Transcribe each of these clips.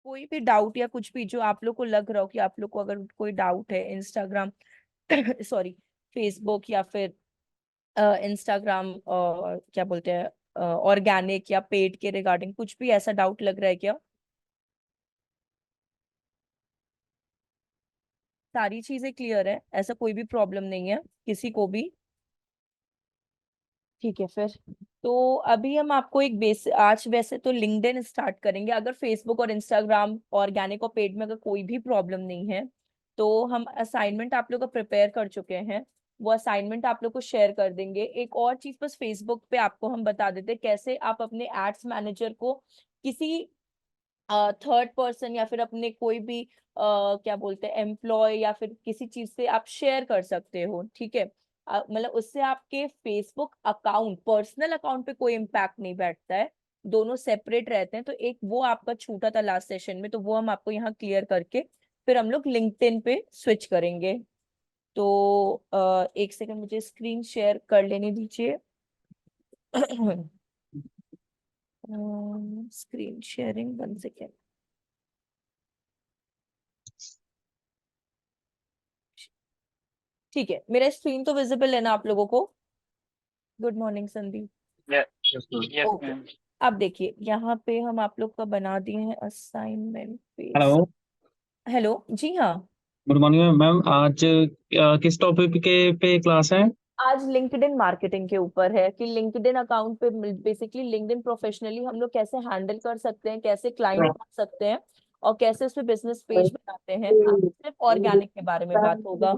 कोई भी डाउट या कुछ भी जो आप लोग को लग रहा हो कि आप लोग को अगर कोई डाउट है इंस्टाग्राम सॉरी फेसबुक या फिर इंस्टाग्राम क्या बोलते हैं ऑर्गेनिक या पेड के रिगार्डिंग कुछ भी ऐसा डाउट लग रहा है क्या? सारी चीजें क्लियर है, ऐसा कोई भी प्रॉब्लम नहीं है किसी को भी? ठीक है फिर। तो अभी हम आपको एक बेस आज वैसे तो लिंक्डइन स्टार्ट करेंगे। अगर फेसबुक और इंस्टाग्राम ऑर्गेनिक और पेड में अगर कोई भी प्रॉब्लम नहीं है तो हम असाइनमेंट आप लोग का प्रिपेयर कर चुके हैं, वो असाइनमेंट आप लोग को शेयर कर देंगे। एक और चीज बस फेसबुक पे आपको हम बता देते हैं कैसे आप अपने एड्स मैनेजर को किसी थर्ड पर्सन या फिर अपने कोई भी क्या बोलते हैं एम्प्लॉय या फिर किसी चीज से आप शेयर कर सकते हो। ठीक है, मतलब उससे आपके फेसबुक अकाउंट पर्सनल अकाउंट पे कोई इम्पैक्ट नहीं बैठता है, दोनों सेपरेट रहते हैं। तो एक वो आपका छूटा था लास्ट सेशन में, तो वो हम आपको यहाँ क्लियर करके फिर हम लोग लिंक्डइन पे स्विच करेंगे। तो एक सेकंड मुझे स्क्रीन शेयर कर लेने दीजिए। Screen sharing 1 second. ठीक है, मेरा स्क्रीन तो विजिबल है ना आप लोगों को? Good morning Sandeep. Yes okay, ma'am. अब देखिए यहाँ पे हम आप लोग का बना दिए हैं असाइनमेंट पेज। हेलो। हेलो जी हाँ। Good morning ma'am. आज किस टॉपिक के पे क्लास है? आज लिंक्डइन मार्केटिंग के ऊपर है कि लिंक्डइन अकाउंट पे बेसिकली लिंक्डइन प्रोफेशनली हम लोग कैसे हैंडल कर सकते हैं, कैसे क्लाइंट पा सकते हैं और कैसे उस पे बिजनेस पेज बनाते हैं। आज सिर्फ ऑर्गेनिक के बारे में बात होगा।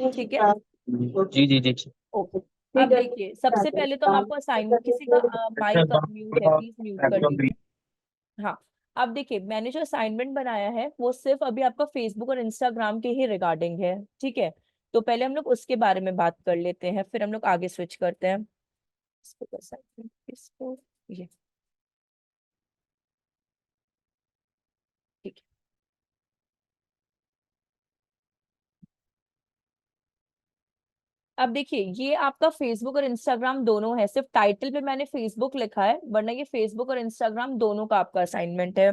ठीक है, जी जी जी जी। ओके। अब देखिए सबसे पहले तो हम आपको असाइनमेंट, किसी का माइक म्यूट है प्लीज म्यूट कर दीजिए। हाँ, अब देखिए मैंने जो असाइनमेंट बनाया है वो सिर्फ अभी आपका फेसबुक और इंस्टाग्राम के ही रिगार्डिंग है। ठीक है, तो पहले हम लोग उसके बारे में बात कर लेते हैं, फिर हम लोग आगे स्विच करते हैं। इसको assignment, इसको ये ठीक है। अब देखिए ये आपका फेसबुक और इंस्टाग्राम दोनों है, सिर्फ टाइटल पे मैंने फेसबुक लिखा है वरना ये फेसबुक और इंस्टाग्राम दोनों का आपका असाइनमेंट है।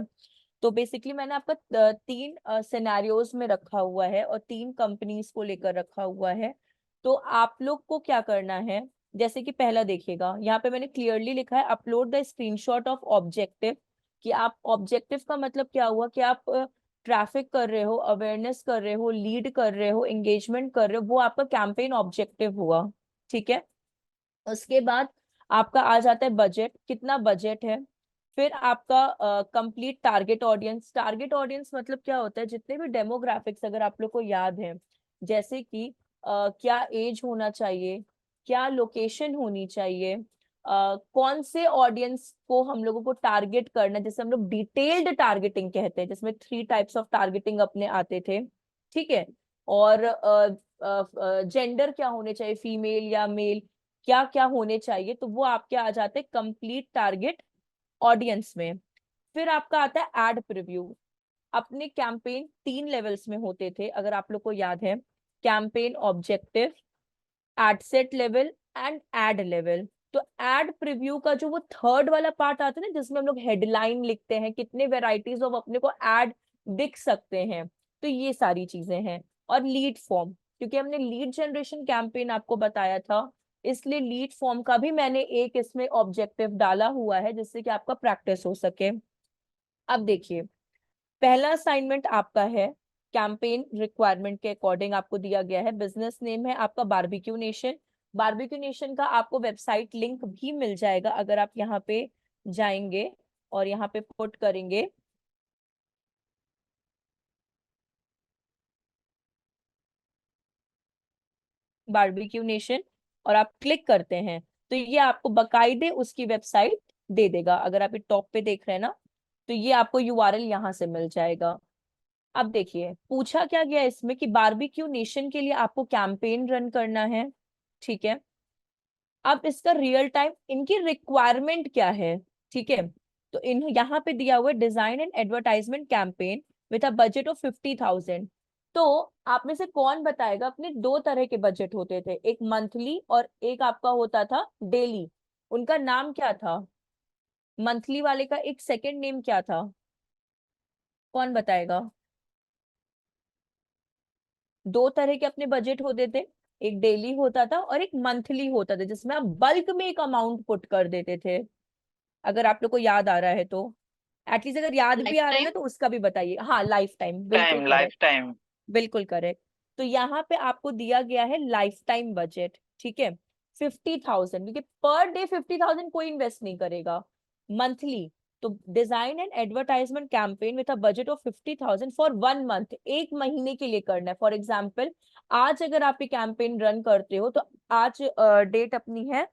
तो बेसिकली मैंने आपका तीन सिनेरियोज में रखा हुआ है और तीन कंपनीज को लेकर रखा हुआ है। तो आप लोग को क्या करना है, जैसे कि पहला देखिएगा यहाँ पे मैंने क्लियरली लिखा है upload the screenshot of objective. कि आप ऑब्जेक्टिव का मतलब क्या हुआ कि आप ट्रैफिक कर रहे हो, अवेयरनेस कर रहे हो, लीड कर रहे हो, एंगेजमेंट कर रहे हो, वो आपका कैंपेन ऑब्जेक्टिव हुआ। ठीक है, उसके बाद आपका आ जाता है बजट, कितना बजट है। फिर आपका complete target audience. Target audience मतलब क्या होता है, जितने भी डेमोग्राफिक्स अगर आप लोग को याद है, जैसे कि क्या एज होना चाहिए, क्या लोकेशन होनी चाहिए, कौन से ऑडियंस को हम लोगों को टारगेट करना है, जैसे हम लोग डिटेल्ड टारगेटिंग कहते हैं जिसमें 3 टाइप्स ऑफ टारगेटिंग अपने आते थे। ठीक है, और जेंडर क्या होने चाहिए, फीमेल या मेल, क्या क्या होने चाहिए, तो वो आपके आ जाते हैं कंप्लीट टारगेट ऑडियंस में। फिर आपका आता है एड प्रीव्यू। अपने कैंपेन 3 लेवल्स में होते थे अगर आप लोग को याद है, campaign objective, ad set level and ad level. तो एड प्रीव्यू का जो वो थर्ड वाला पार्ट आता है ना जिसमें हम लोग हेडलाइन लिखते हैं, कितने वेराइटीज ऑफ अपने को एड दिख सकते हैं, तो ये सारी चीजें हैं। और लीड फॉर्म, क्योंकि हमने लीड जनरेशन कैंपेन आपको बताया था, इसलिए लीड फॉर्म का भी मैंने एक इसमें ऑब्जेक्टिव डाला हुआ है जिससे कि आपका प्रैक्टिस हो सके। अब देखिए पहला असाइनमेंट आपका है कैंपेन रिक्वायरमेंट के अकॉर्डिंग आपको दिया गया है। बिजनेस नेम है आपका बारबेक्यू नेशन। बारबेक्यू नेशन का आपको वेबसाइट लिंक भी मिल जाएगा अगर आप यहाँ पे जाएंगे और यहाँ पे पुट करेंगे बारबेक्यू नेशन और आप क्लिक करते हैं तो ये आपको बकायदे उसकी वेबसाइट दे देगा। अगर आप ये टॉप पे देख रहे हैं ना, तो ये आपको यूआरएल यहाँ से मिल जाएगा। अब देखिए पूछा क्या गया इसमें कि बारबेक्यू नेशन के लिए आपको कैंपेन रन करना है। ठीक है, अब इसका रियल टाइम इनकी रिक्वायरमेंट क्या है। ठीक है, तो इन यहाँ पे दिया हुआ है design and advertisement campaign with a budget of 50,000। तो आप में से कौन बताएगा, अपने दो तरह के बजट होते थे, एक मंथली और एक आपका होता था डेली। उनका नाम क्या था? मंथली वाले का एक सेकंड नेम क्या था? कौन बताएगा? दो तरह के अपने बजट होते थे, एक डेली होता था और एक मंथली होता था, जिसमें आप बल्क में एक अमाउंट पुट कर देते थे। अगर आप लोग को याद आ रहा है तो, एटलीस्ट अगर याद भी लाइफ आ रहा है ना टाइम। तो उसका भी बताइए। हाँ, लाइफ टाइम, बिल्कुल टाइम, लाइफ करेक्ट, टाइम। बिल्कुल करेक्ट। तो यहाँ पे आपको दिया गया है लाइफ टाइम बजट, ठीक है, 50,000, क्योंकि पर डे 50,000 कोई इन्वेस्ट नहीं करेगा। मंथली, तो design and advertisement campaign with a budget of 50,000 for 1 month, एक महीने के लिए करना है। फॉर एग्जाम्पल, आज अगर आप ये कैंपेन रन करते हो तो आज डेट अपनी है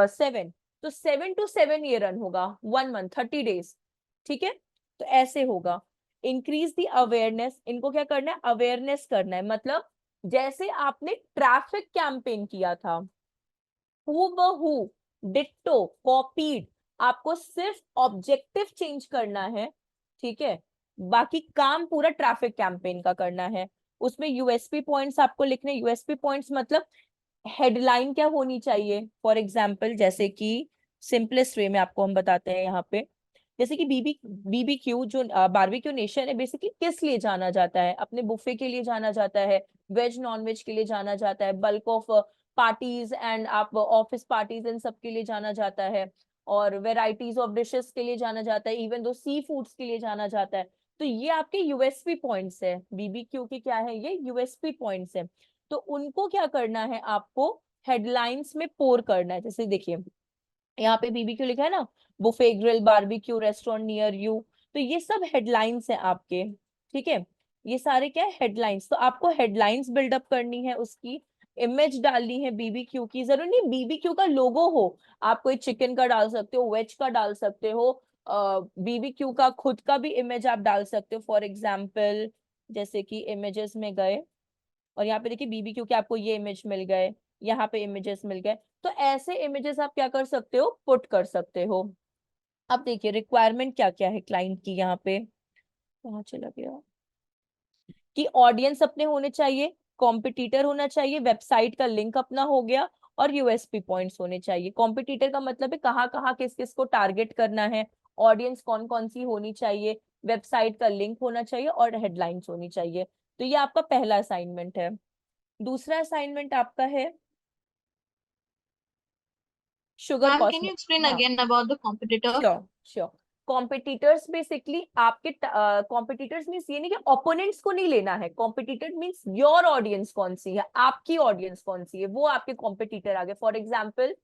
7, तो 7 to 7 ये रन होगा, 1 मंथ, 30 डेज, ठीक है। तो ऐसे होगा। इंक्रीज द अवेयरनेस, इनको क्या करना है, अवेयरनेस करना है। मतलब जैसे आपने ट्रैफिक कैंपेन किया था, हूबहू डिट्टो कॉपीड, आपको सिर्फ ऑब्जेक्टिव चेंज करना है, ठीक है, बाकी काम पूरा ट्रैफिक कैंपेन का करना है। उसमें यूएसपी पॉइंट्स आपको लिखने, यूएसपी पॉइंट्स मतलब हेडलाइन क्या होनी चाहिए। फॉर एग्जाम्पल, जैसे कि सिंपलेस्ट वे में आपको हम बताते हैं यहाँ पे, जैसे कि बीबीक्यू जो बारबेक्यू नेशन है, बेसिकली किस लिए जाना जाता है? अपने बुफे के लिए जाना जाता है, वेज नॉन वेज के लिए जाना जाता है, बल्क ऑफ पार्टीज एंड आप ऑफिस पार्टीज इन सब के लिए जाना जाता है, और वेराइटीज ऑफ डिशेस के लिए जाना जाता है, इवन दो सी फूड्स के लिए जाना जाता है। तो ये आपके यूएसपी पॉइंट्स है, बीबीक्यू के क्या है, ये यूएसपी पॉइंट्स है। तो उनको क्या करना है, आपको हेडलाइंस में पोर करना है। जैसे देखिए यहाँ पे बीबीक्यू लिखा है ना, buffet grill barbecue restaurant near you, तो ये सब हेडलाइंस है आपके, ठीक है। ये सारे क्या है, हेडलाइंस। तो आपको हेडलाइंस बिल्डअप करनी है, उसकी इमेज डालनी है बीबीक्यू की। जरूरी नहीं बीबीक्यू का लोगो हो, आप कोई चिकन का डाल सकते हो, वेज का डाल सकते हो, बीबीक्यू का खुद का भी इमेज आप डाल सकते हो। फॉर एग्जाम्पल, जैसे कि इमेजेस में गए और यहाँ पे देखिए बीबीक्यू के आपको ये इमेज मिल गए, यहाँ पे इमेजेस मिल गए, तो ऐसे इमेजेस आप क्या कर सकते हो, पुट कर सकते हो। अब देखिए रिक्वायरमेंट क्या क्या है क्लाइंट की, यहाँ पे कहाँ चला गया, कि ऑडियंस अपने होने चाहिए, कॉम्पिटिटर होना चाहिए, वेबसाइट का लिंक अपना हो गया, और यूएसपी पॉइंट्स होने चाहिए। कॉम्पिटिटर का मतलब है कहाँ कहाँ किस किस को टारगेट करना है, ऑडियंस कौन कौन सी होनी चाहिए, वेबसाइट का लिंक होना चाहिए, और हेडलाइंस होनी चाहिए। तो ये आपका पहला असाइनमेंट है। दूसरा असाइनमेंट आपका है sugar ma'am, can you cosmetic. Explain हाँ, again about the competitor? Sure sure. Competitors basically आपके, कॉम्पिटिटर्स मीन्स ये नहीं कि ओपोनेंट्स को नहीं लेना है, कॉम्पिटिटर मीन्स योर ऑडियंस कौन सी है, आपकी ऑडियंस कौन सी है, वो आपके कॉम्पिटिटर आ गए। फॉर एग्जाम्पल,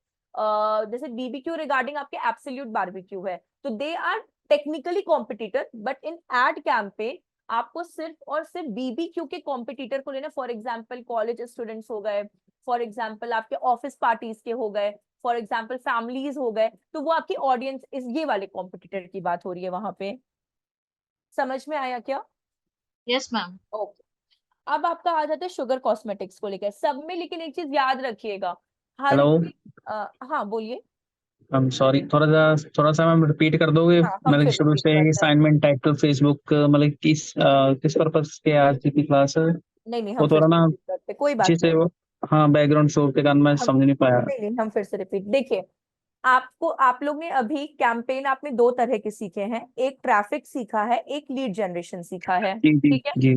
जैसे बीबीक्यू रिगार्डिंग आपके एब्सोल्यूट बारबेक्यू है, तो they are technically competitor, but in ad campaign आपको सिर्फ और सिर्फ बीबीक्यू के कॉम्पिटिटर को लेना। फॉर एग्जाम्पल कॉलेज स्टूडेंट्स हो गए, फॉर एग्जाम्पल आपके ऑफिस पार्टीज के हो गए, फॉर एग्जाम्पल फैमिलीज हो गए, तो वो आपकी ऑडियंस इस ये वाले कॉम्पिटिटर की बात हो रही है वहां पे। समझ में आया क्या? Yes ma'am. ओके। अब आपका आ जाता है शुगर कॉस्मेटिक्स को लेकर सब में, लेकिन एक चीज याद रखिएगा, हर हेलो। हाँ बोलिए। हम सॉरी, थोड़ा सा मैम रिपीट कर दोगे? हाँ, हम मतलब फिर शुरू रिपीट से करते हैं। असाइनमेंट टाइटल फेसबुक, मतलब किस पर्पस के आज की क्लास है? नहीं नहीं, हम वो फिर थोड़ा से ना रिपीट करते हैं, कोई बात अच्छे नहीं। से वो, हाँ, बैकग्राउंड शोर के कारण मैं हम समझ नहीं पाया। नहीं नहीं, हम फिर से रिपीट। देखिए, आपको, आप लोग ने अभी कैंपेन आपने दो तरह के सीखे हैं, एक ट्रैफिक सीखा है, एक लीड जनरेशन सीखा है, जी जी ठीक है। जी।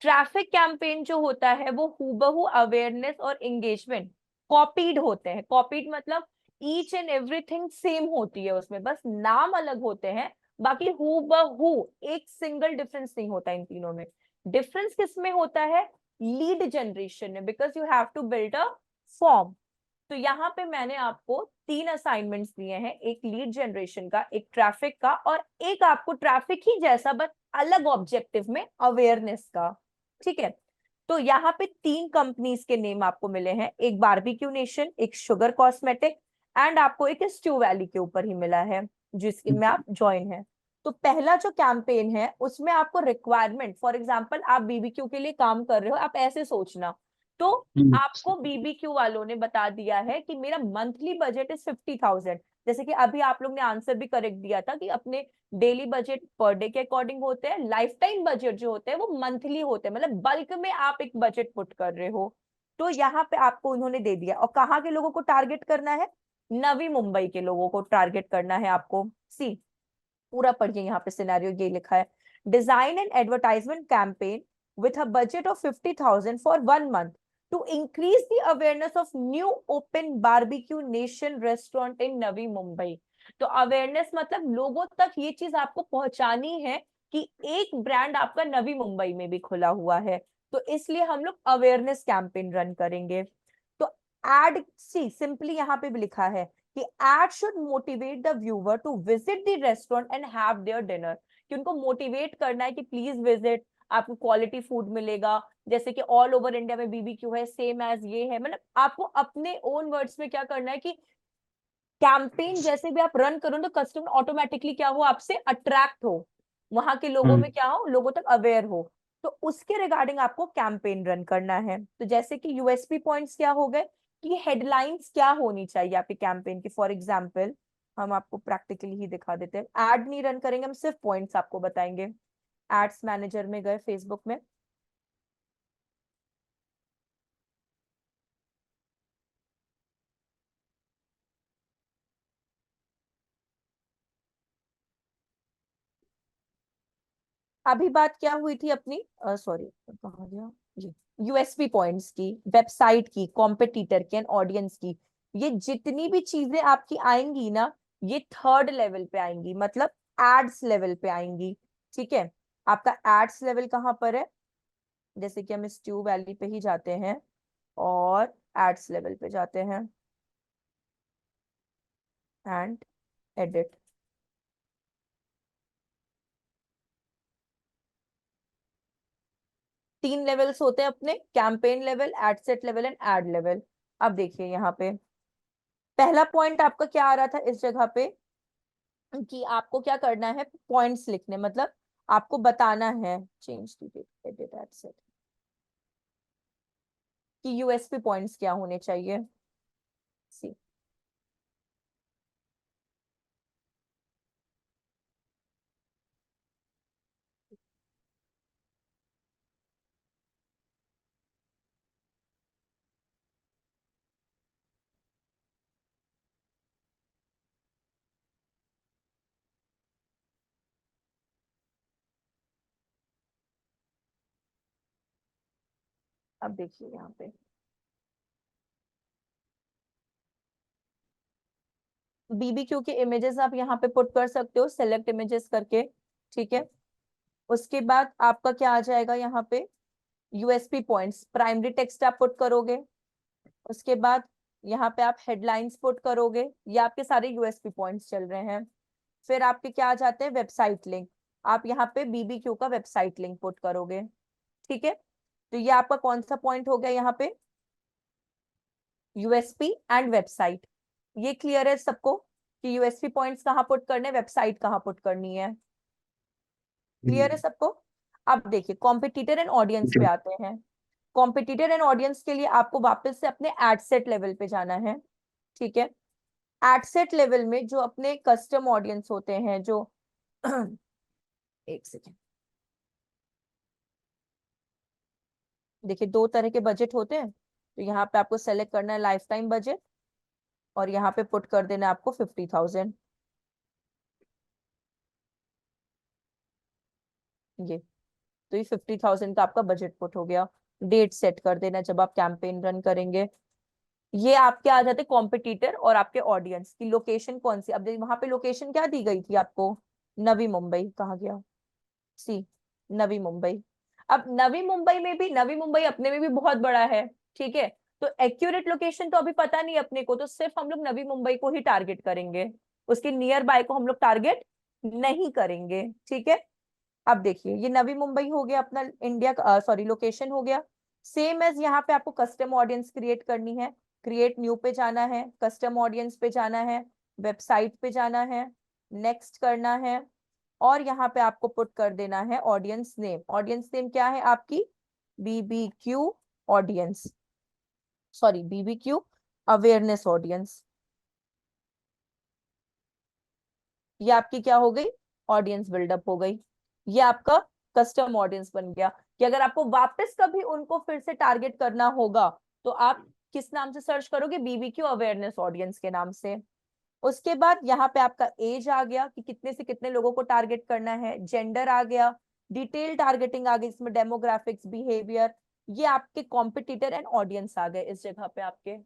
ट्रैफिक कैंपेन जो होता है वो हूबहू अवेयरनेस और एंगेजमेंट कॉपीड होते हैं। कॉपीड मतलब ईच एंड एवरीथिंग सेम होती है उसमें, बस नाम अलग होते हैं, बाकी हूबहू एक सिंगल डिफरेंस नहीं होता इन तीनों में। डिफरेंस किस में होता है, लीड जनरेशन में, because you have to build a form. तो यहाँ पे मैंने आपको तीन असाइनमेंट्स दिए हैं, एक लीड जनरेशन का, एक ट्रैफिक का, और एक आपको ट्रैफिक ही जैसा बट अलग ऑब्जेक्टिव में अवेयरनेस का, ठीक है। तो यहाँ पे तीन कंपनीज के नेम आपको मिले हैं, एक बारबेक्यू नेशन, एक शुगर कॉस्मेटिक, एंड आपको एक स्ट्यू वैली के ऊपर ही मिला है जिसके में आप ज्वाइन है। तो पहला जो कैंपेन है उसमें आपको रिक्वायरमेंट, फॉर एग्जांपल आप बीबीक्यू के लिए काम कर रहे हो, आप ऐसे सोचना, तो आपको बीबीक्यू वालों ने बता दिया है कि मेरा मंथली बजट इज 50,000। जैसे कि अभी आप लोग ने आंसर भी करेक्ट दिया था कि अपने डेली बजट पर डे के अकॉर्डिंग होते हैं, लाइफ टाइम बजट जो होते हैं वो मंथली होते हैं, मतलब बल्क में आप एक बजट पुट कर रहे हो। तो यहाँ पे आपको उन्होंने दे दिया, और कहाँ के लोगों को टारगेट करना है, नवी मुंबई के लोगों को टारगेट करना है आपको। सी पूरा पढ़िए, यहाँ पे सिनेरियो ये लिखा है, design an advertisement campaign with a budget of 50,000 for 1 month to increase the awareness of new open barbecue nation restaurant in Navi Mumbai. तो अवेयरनेस मतलब लोगों तक ये चीज आपको पहुंचानी है कि एक ब्रांड आपका नवी मुंबई में भी खुला हुआ है, तो इसलिए हम लोग अवेयरनेस कैंपेन रन करेंगे। तो एड सी सिंपली यहाँ पे भी लिखा है कि ad should motivate the viewer to visit the restaurant and have their dinner, कि उनको मोटिवेट करना है कि प्लीज विजिट, आपको क्वालिटी फूड मिलेगा, जैसे कि ऑल ओवर इंडिया में बीबीक्यू है, सेम एज ये है, मतलब आपको अपने ओन वर्ड्स में क्या करना है कि कैंपेन जैसे भी आप रन करो तो कस्टमर ऑटोमेटिकली क्या हो, आपसे अट्रैक्ट हो, वहां के लोगों में क्या हो, लोगों तक अवेयर हो, तो उसके रिगार्डिंग आपको कैंपेन रन करना है। तो जैसे कि यूएसपी पॉइंट्स क्या हो गए कि हेडलाइंस क्या होनी चाहिए आपके कैंपेन की। फॉर एग्जांपल हम आपको प्रैक्टिकली ही दिखा देते हैं, एड नहीं रन करेंगे, हम सिर्फ पॉइंट्स आपको बताएंगे। एड्स मैनेजर में गए फेसबुक में, अभी बात क्या हुई थी अपनी, सॉरी कहाँ गया ये, यूएसपी पॉइंट्स की, वेबसाइट की, कॉम्पिटिटर की एंड ऑडियंस की। ये जितनी भी चीजें आपकी आएंगी ना, ये थर्ड लेवल पे आएंगी, मतलब एड्स लेवल पे आएंगी। ठीक है, आपका एड्स लेवल कहाँ पर है, जैसे कि हम इस ट्यूब वैली पे ही जाते हैं और एड्स लेवल पे जाते हैं एंड एडिट। तीन लेवल्स होते हैं अपने, campaign level, ad set level and ad level. अब देखिए यहाँ पे पहला पॉइंट आपका क्या आ रहा था इस जगह पे कि आपको क्या करना है, पॉइंट्स लिखने, मतलब आपको बताना है, चेंज एडिट एड सेट, कि यूएसपी पॉइंट्स क्या होने चाहिए। सी अब देखिए यहाँ पे बीबीक्यू के इमेजेस आप यहाँ पे पुट कर सकते हो, सेलेक्ट इमेजेस करके। ठीक है, उसके बाद आपका क्या आ जाएगा यहाँ पे, यूएसपी पॉइंट्स, प्राइमरी टेक्स्ट आप पुट करोगे, उसके बाद यहाँ पे आप हेडलाइंस पुट करोगे, ये आपके सारे यूएसपी पॉइंट्स चल रहे हैं। फिर आपके क्या आ जाते हैं, वेबसाइट लिंक, आप यहाँ पे बीबीक्यू का वेबसाइट लिंक पुट करोगे। ठीक है, तो ये आपका कौन सा पॉइंट हो गया यहाँ पे, यूएसपी एंड वेबसाइट। ये क्लियर है सबको कि यूएसपी पॉइंट्स कहाँ पुट करने, वेबसाइट कहाँ पुट करनी है, क्लियर है सबको। अब देखिए कॉम्पिटिटर एंड ऑडियंस पे आते हैं। कॉम्पिटिटर एंड ऑडियंस के लिए आपको वापस से अपने एड सेट लेवल पे जाना है। ठीक है, एड सेट लेवल में जो अपने कस्टम ऑडियंस होते हैं, जो एक सेकेंड, देखिए दो तरह के बजट होते हैं, तो यहाँ पे आपको सेलेक्ट करना है लाइफ टाइम बजट और यहाँ पे पुट कर देना है आपको 50,000। ये तो ये 50,000 का आपका बजट पुट हो गया। डेट सेट कर देना जब आप कैंपेन रन करेंगे। ये आपके आ जाते कॉम्पिटिटर और आपके ऑडियंस की लोकेशन कौन सी। अब देखिए वहां पे लोकेशन क्या दी गई थी आपको, नवी मुंबई, कहाँ गया, सी नवी मुंबई। अब नवी मुंबई में भी, नवी मुंबई अपने में भी बहुत बड़ा है, ठीक है, तो एक्यूरेट लोकेशन तो अभी पता नहीं अपने को, तो सिर्फ हम लोग नवी मुंबई को ही टारगेट करेंगे, उसके नियर बाय को हम लोग टारगेट नहीं करेंगे। ठीक है, अब देखिए ये नवी मुंबई हो गया अपना इंडिया का, सॉरी लोकेशन हो गया। सेम एज यहाँ पे आपको कस्टम ऑडियंस क्रिएट करनी है, क्रिएट न्यू पे जाना है, कस्टम ऑडियंस पे जाना है, वेबसाइट पे जाना है, नेक्स्ट करना है, और यहाँ पे आपको पुट कर देना है ऑडियंस नेम। ऑडियंस नेम क्या है आपकी, BBQ audience, sorry BBQ awareness audience. ये आपकी क्या हो गई, ऑडियंस बिल्डअप हो गई। ये आपका कस्टम ऑडियंस बन गया कि अगर आपको वापस कभी उनको फिर से टारगेट करना होगा तो आप किस नाम से सर्च करोगे, बीबीक्यू अवेयरनेस ऑडियंस के नाम से। उसके बाद यहाँ पे आपका एज आ गया कि कितने से कितने लोगों को टारगेट करना है, जेंडर आ गया, डिटेल टारगेटिंग आ गई, इसमें डेमोग्राफिक्स, बिहेवियर, ये आपके कॉम्पिटिटर एंड ऑडियंस आ गए इस जगह पे आपके।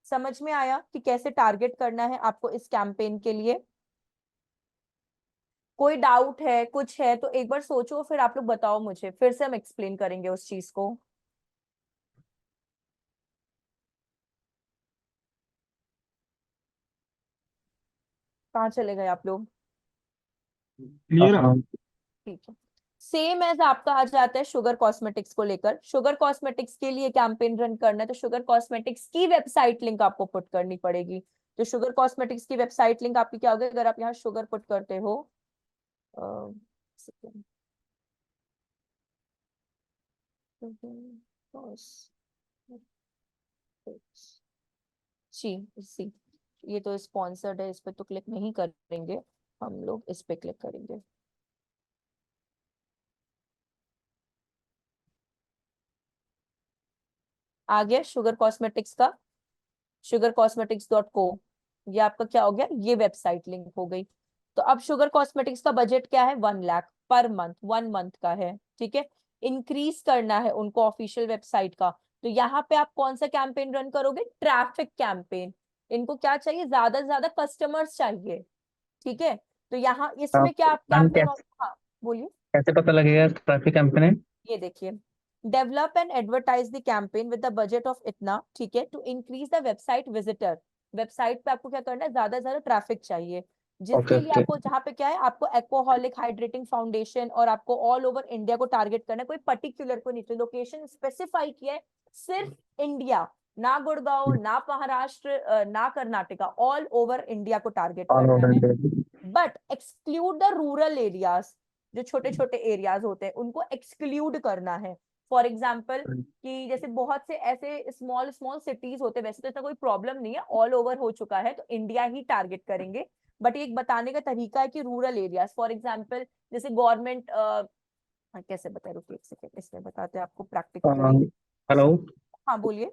समझ में आया कि कैसे टारगेट करना है आपको इस कैंपेन के लिए? कोई डाउट है, कुछ है तो एक बार सोचो, फिर आप लोग बताओ मुझे, फिर से हम एक्सप्लेन करेंगे उस चीज को। कहाँ चले गए आप लोग? क्लियर है। ठीक है। सेम एज आपका आ जाता है शुगर कॉस्मेटिक्स को लेकर। शुगर कॉस्मेटिक्स के लिए कैंपेन रन करना है तो शुगर कॉस्मेटिक्स की वेबसाइट लिंक आपको पुट करनी पड़ेगी। तो शुगर कॉस्मेटिक्स की वेबसाइट लिंक आपकी क्या होगी? अगर आप यहाँ शुगर पुट करते हो, second, सी, ये तो स्पॉन्सर्ड है, इस पे तो क्लिक नहीं करेंगे, हम लोग इस पे क्लिक करेंगे। आ गया शुगर कॉस्मेटिक्स का, sugarcosmetics.co, ये आपका क्या हो गया? ये वेबसाइट लिंक हो गई। तो अब शुगर कॉस्मेटिक्स का बजट क्या है? 1 लाख पर मंथ, 1 मंथ का है, ठीक है। इंक्रीज करना है उनको ऑफिशियल वेबसाइट का, तो यहाँ पे आप कौन सा कैंपेन रन करोगे? Traffic campaign. इनको क्या चाहिए? ज्यादा से ज्यादा कस्टमर्स चाहिए, ठीक है। तो यहाँ इसमें क्या आप मैम कैंपेन, हाँ बोलिए। कैसे पता लगेगा ट्रैफिक कैंपेन है? ये देखिए, develop and advertise the campaign with the budget of इतना, ठीक है, to increase the website visitor. Website पे आपको क्या करना है? ज्यादा से ज्यादा ट्रैफिक चाहिए, ओके जिसके लिए ओके। आपको जहाँ पे क्या है, आपको एल्कोहलिक हाइड्रेटिंग फाउंडेशन और आपको ऑल ओवर इंडिया को टारगेट करना है, कोई पर्टिकुलर को नहीं, तो लोकेशन स्पेसिफाई किया है, सिर्फ इंडिया, ना गुड़गांव, ना महाराष्ट्र, ना कर्नाटका, ऑल ओवर इंडिया को टारगेट ऑल करना ओवर है। India. But exclude the rural areas, जो छोटे छोटे एरियाज होते हैं उनको एक्सक्लूड करना है। फॉर एग्जाम्पल कि जैसे बहुत से ऐसे स्मॉल स्मॉल सिटीज होते हैं, वैसे तो इतना कोई प्रॉब्लम नहीं है, ऑल ओवर हो चुका है तो इंडिया ही टारगेट करेंगे। बट ये एक बताने का तरीका है कि रूरल एरियाज, फॉर एग्जाम्पल जैसे गवर्नमेंट, कैसे बताए, रुकिए एक सेकेंड, इसमें बताते हैं आपको प्रैक्टिकली। हेलो। हाँ बोलिए।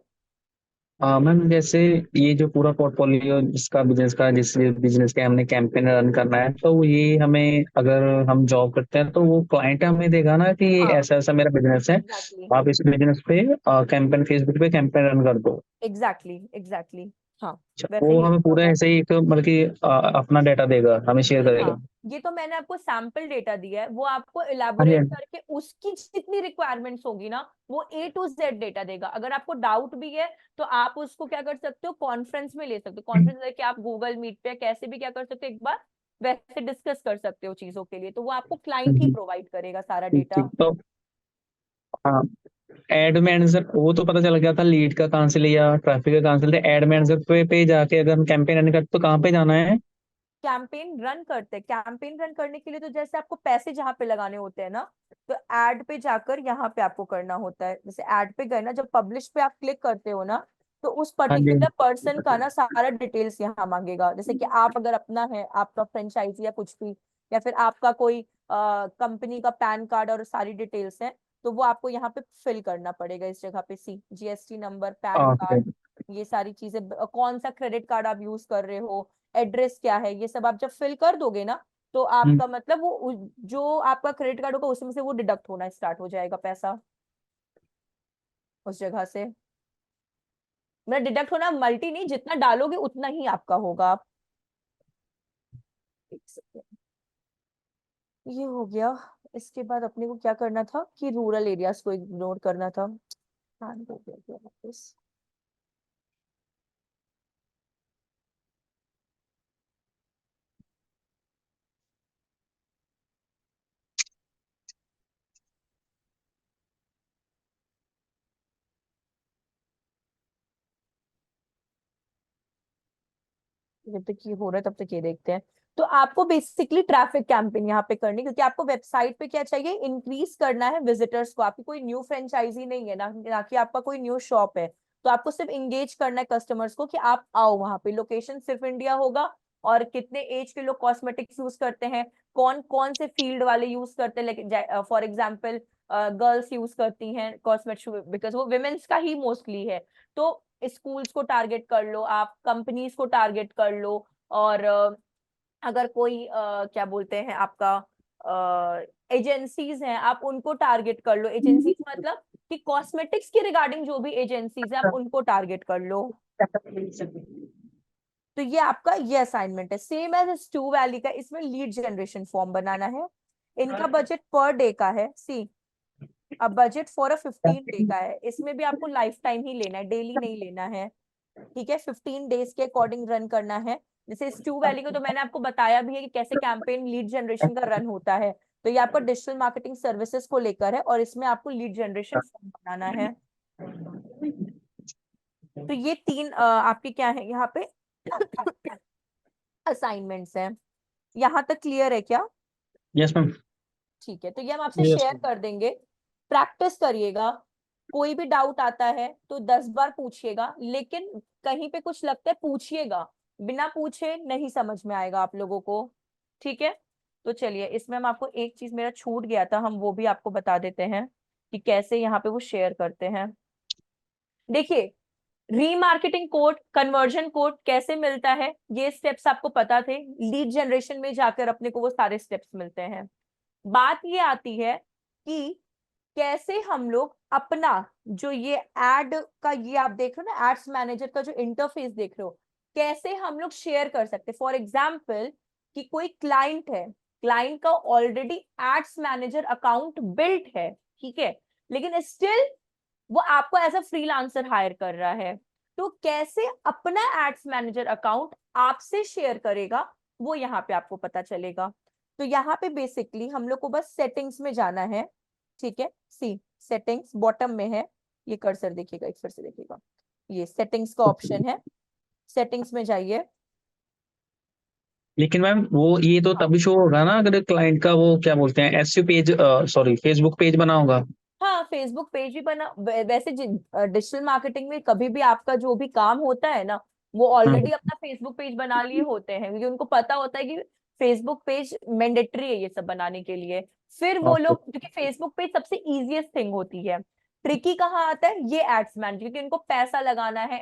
मैम जैसे ये जो पूरा पोर्टफोलियो जिसका बिजनेस का, जिस बिजनेस के हमने कैंपेन रन करना है, तो ये हमें अगर हम जॉब करते हैं तो वो क्लाइंट हमें देगा ना कि ये हाँ ऐसा ऐसा मेरा बिजनेस है, एग्जैक्टली, आप इस बिजनेस पे कैंपेन, फेसबुक पे कैंपेन रन कर दो। एग्जैक्टली एग्जैक्टली, हाँ अच्छा, वैसे वो ही हमें होता पूरा होगा। ऐसे ही एक मतलब कि अपना डेटा देगा, हमें शेयर करेगा। हाँ, ये तो मैंने आपको सैंपल डेटा दिया है, वो आपको हाँ जी इलेबोरेट हाँ जी। करके उसकी जितनी रिक्वायरमेंट्स होगी ना, वो A to Z डेटा देगा। अगर आपको डाउट भी है तो आप उसको क्या कर सकते हो? कॉन्फ्रेंस में ले सकते हो, कॉन्फ्रेंस लेके आप गूगल मीट पे कैसे भी क्या कर सकते हो, एक बार वैसे डिस्कस कर सकते हो चीजों के लिए, तो वो आपको क्लाइंट ही प्रोवाइड करेगा सारा ठीक डेटा। ठीक। तो हाँ, एड मैनेजर वो तो पता चल गया था, लीड का कहाँ से लिया, ट्रैफिक का कहाँ से लिया। एड मैनेजर पे जाके अगर हम कैंपेन रन करते तो कहाँ पे जाना है? कैंपेन रन करते हैं, कैंपेन रन करने के लिए तो जैसे आपको पैसे जहाँ पे लगाने होते हैं ना, तो एड पे जाकर यहाँ पे आपको करना होता है। जैसे एड पे गए ना, जब पब्लिश पे आप क्लिक करते हो ना, तो उस हाँ जी। पर्टिकुलर पर्सन का ना सारा डिटेल्स यहाँ मांगेगा। जैसे कि आप अगर अपना है, आपका फ्रेंचाइजी या कुछ भी, या फिर आपका कोई कंपनी का पैन कार्ड और सारी डिटेल्स हैं, तो वो आपको यहाँ पे फिल करना पड़ेगा इस जगह पे। सी, GST number, pan okay. Card, ये सारी चीजें, कौन सा क्रेडिट कार्ड आप यूज कर रहे हो, एड्रेस क्या है, ये सब आप जब फिल कर दोगे ना, तो आपका मतलब वो जो आपका क्रेडिट कार्ड होगा उसमें से वो डिडक्ट होना स्टार्ट हो जाएगा पैसा उस जगह से। मतलब डिडक्ट होना मल्टी नहीं, जितना डालोगे उतना ही आपका होगा। आप एक सेकेंड, ये हो गया। इसके बाद अपने को क्या करना था कि रूरल एरियाज को इग्नोर करना था। हाँ, हो गया वापस। जब तक ये हो रहा है तब तक ये देखते हैं। तो आपको बेसिकली ट्रैफिक कैंपेन यहाँ पे करनी, क्योंकि आपको वेबसाइट पे क्या चाहिए? इंक्रीज करना है विजिटर्स को। आपकी कोई न्यू फ्रेंचाइजी नहीं है ना कि आपका कोई न्यू शॉप है, तो आपको सिर्फ इंगेज करना है कस्टमर्स को कि आप आओ वहां पे। लोकेशन सिर्फ इंडिया होगा, और कितने एज के लोग कॉस्मेटिक्स यूज करते हैं, कौन कौन से फील्ड वाले यूज करते हैं, लेकिन फॉर एग्जाम्पल गर्ल्स यूज करती हैं कॉस्मेटिक्स बिकॉज वो विमेन्स का ही मोस्टली है। तो स्कूल्स को टारगेट कर लो, आप कंपनीज को टारगेट कर लो, और अगर कोई क्या बोलते हैं आपका एजेंसीज हैं आप उनको टारगेट कर लो। एजेंसीज मतलब कि कॉस्मेटिक्स के रिगार्डिंग जो भी एजेंसीज है आप उनको टारगेट कर लो। तो ये आपका ये असाइनमेंट है, सेम एज स्टू वैली का। इसमें लीड जनरेशन फॉर्म बनाना है। इनका बजट पर डे का है। सी अब बजट फॉर अ 15 डे का है। इसमें भी आपको लाइफ टाइम ही लेना है, डेली नहीं लेना है, ठीक है। 15 डेज के अकॉर्डिंग रन करना है। जैसे स्टू वैली को तो मैंने आपको बताया भी है कि कैसे कैंपेन लीड जनरेशन का रन होता है। तो ये आपका डिजिटल मार्केटिंग सर्विसेज को लेकर है और इसमें आपको लीड जनरेशन फॉर्म बनाना है। तो ये तीन आपके क्या है यहाँ पे असाइनमेंट्स हैं। यहाँ तक क्लियर है क्या? Yes ma'am. ठीक है, तो ये हम आपसे यस शेयर कर देंगे। प्रैक्टिस करिएगा। कोई भी डाउट आता है तो 10 बार पूछिएगा, लेकिन कहीं पे कुछ लगता है पूछिएगा, बिना पूछे नहीं समझ में आएगा आप लोगों को, ठीक है। तो चलिए, इसमें हम आपको एक चीज मेरा छूट गया था, हम वो भी आपको बता देते हैं कि कैसे यहाँ पे वो शेयर करते हैं। देखिए, रीमार्केटिंग कोड, कन्वर्जन कोड कैसे मिलता है, ये स्टेप्स आपको पता थे। लीड जनरेशन में जाकर अपने को वो सारे स्टेप्स मिलते हैं। बात ये आती है कि कैसे हम लोग अपना जो ये एड का, ये आप देख रहे हो ना, एड्स मैनेजर का जो इंटरफेस देख रहे हो, कैसे हम लोग शेयर कर सकते। फॉर एग्जाम्पल कि कोई क्लाइंट है, क्लाइंट का already ads manager account built है, ठीक है, लेकिन स्टिल वो आपको एज अ फ्रीलांसर हायर कर रहा है। तो कैसे अपना एड्स मैनेजर अकाउंट आपसे शेयर करेगा, वो यहाँ पे आपको पता चलेगा। तो यहाँ पे बेसिकली हम लोग को बस सेटिंग्स में जाना है, ठीक है। सी सेटिंग्स बॉटम में है, ये कर्सर देखिएगा, एक फिर से देखिएगा, ये सेटिंग्स का ऑप्शन है। सेटिंग्स में जाइए। लेकिन मैम वो ये तो तभी शो होगा ना अगर क्लाइंट का वो क्या बोलते हैं SU page, sorry Facebook page बना होगा। हाँ, फेसबुक पेज भी बना। वैसे डिजिटल मार्केटिंग में कभी भी आपका जो भी काम होता है ना, वो ऑलरेडी अपना फेसबुक पेज बना लिए होते हैं, क्योंकि उनको पता होता है कि फेसबुक पेज मैंडेटरी है ये सब बनाने के लिए। फिर वो ओके। लोग, क्योंकि फेसबुक पेज सबसे इजीएस्ट थिंग होती है। ट्रिकी कहाँ आता है, ये एड्स मैनेजर, क्योंकि इनको पैसा लगाना है,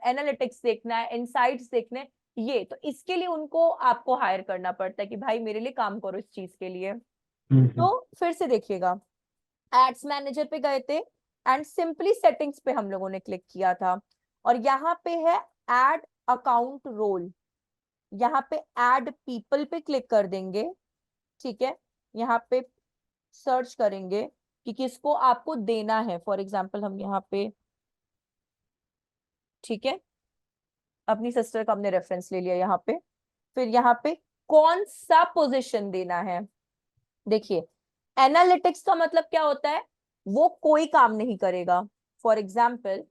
एनालिटिक्स देखना है, इनसाइट्स देखने हैं, ये तो इसके लिए उनको आपको हायर करना पड़ता है कि भाई मेरे लिए काम करो इस चीज के लिए। तो फिर से देखिएगा, एड्स मैनेजर पे गए थे एंड सिंपली सेटिंग्स पे हम लोगों ने क्लिक किया था, और यहाँ पे है ऐड अकाउंट रोल। यहाँ पे ऐड पीपल पे क्लिक कर देंगे, ठीक है। यहाँ पे सर्च करेंगे कि किसको आपको देना है। फॉर एग्जाम्पल हम यहाँ पे, ठीक है, अपनी सिस्टर का हमने रेफरेंस ले लिया यहाँ पे। फिर यहाँ पे कौन सा पोजीशन देना है। देखिए, एनालिटिक्स का मतलब क्या होता है, वो कोई काम नहीं करेगा। फॉर एग्जाम्पल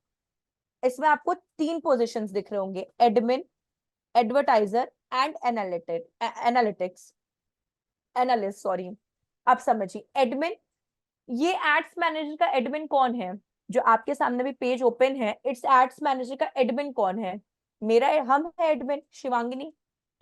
इसमें आपको 3 पोजीशंस दिख रहे होंगे, admin, advertiser and analytics analyst, sorry. आप समझिए, एडमिन, ये एड्स मैनेजर का एडमिन कौन है, जो आपके सामने भी पेज ओपन है, इट्स एड्स मैनेजर का एडमिन कौन है, मेरा, हम है एडमिन शिवांगिनी,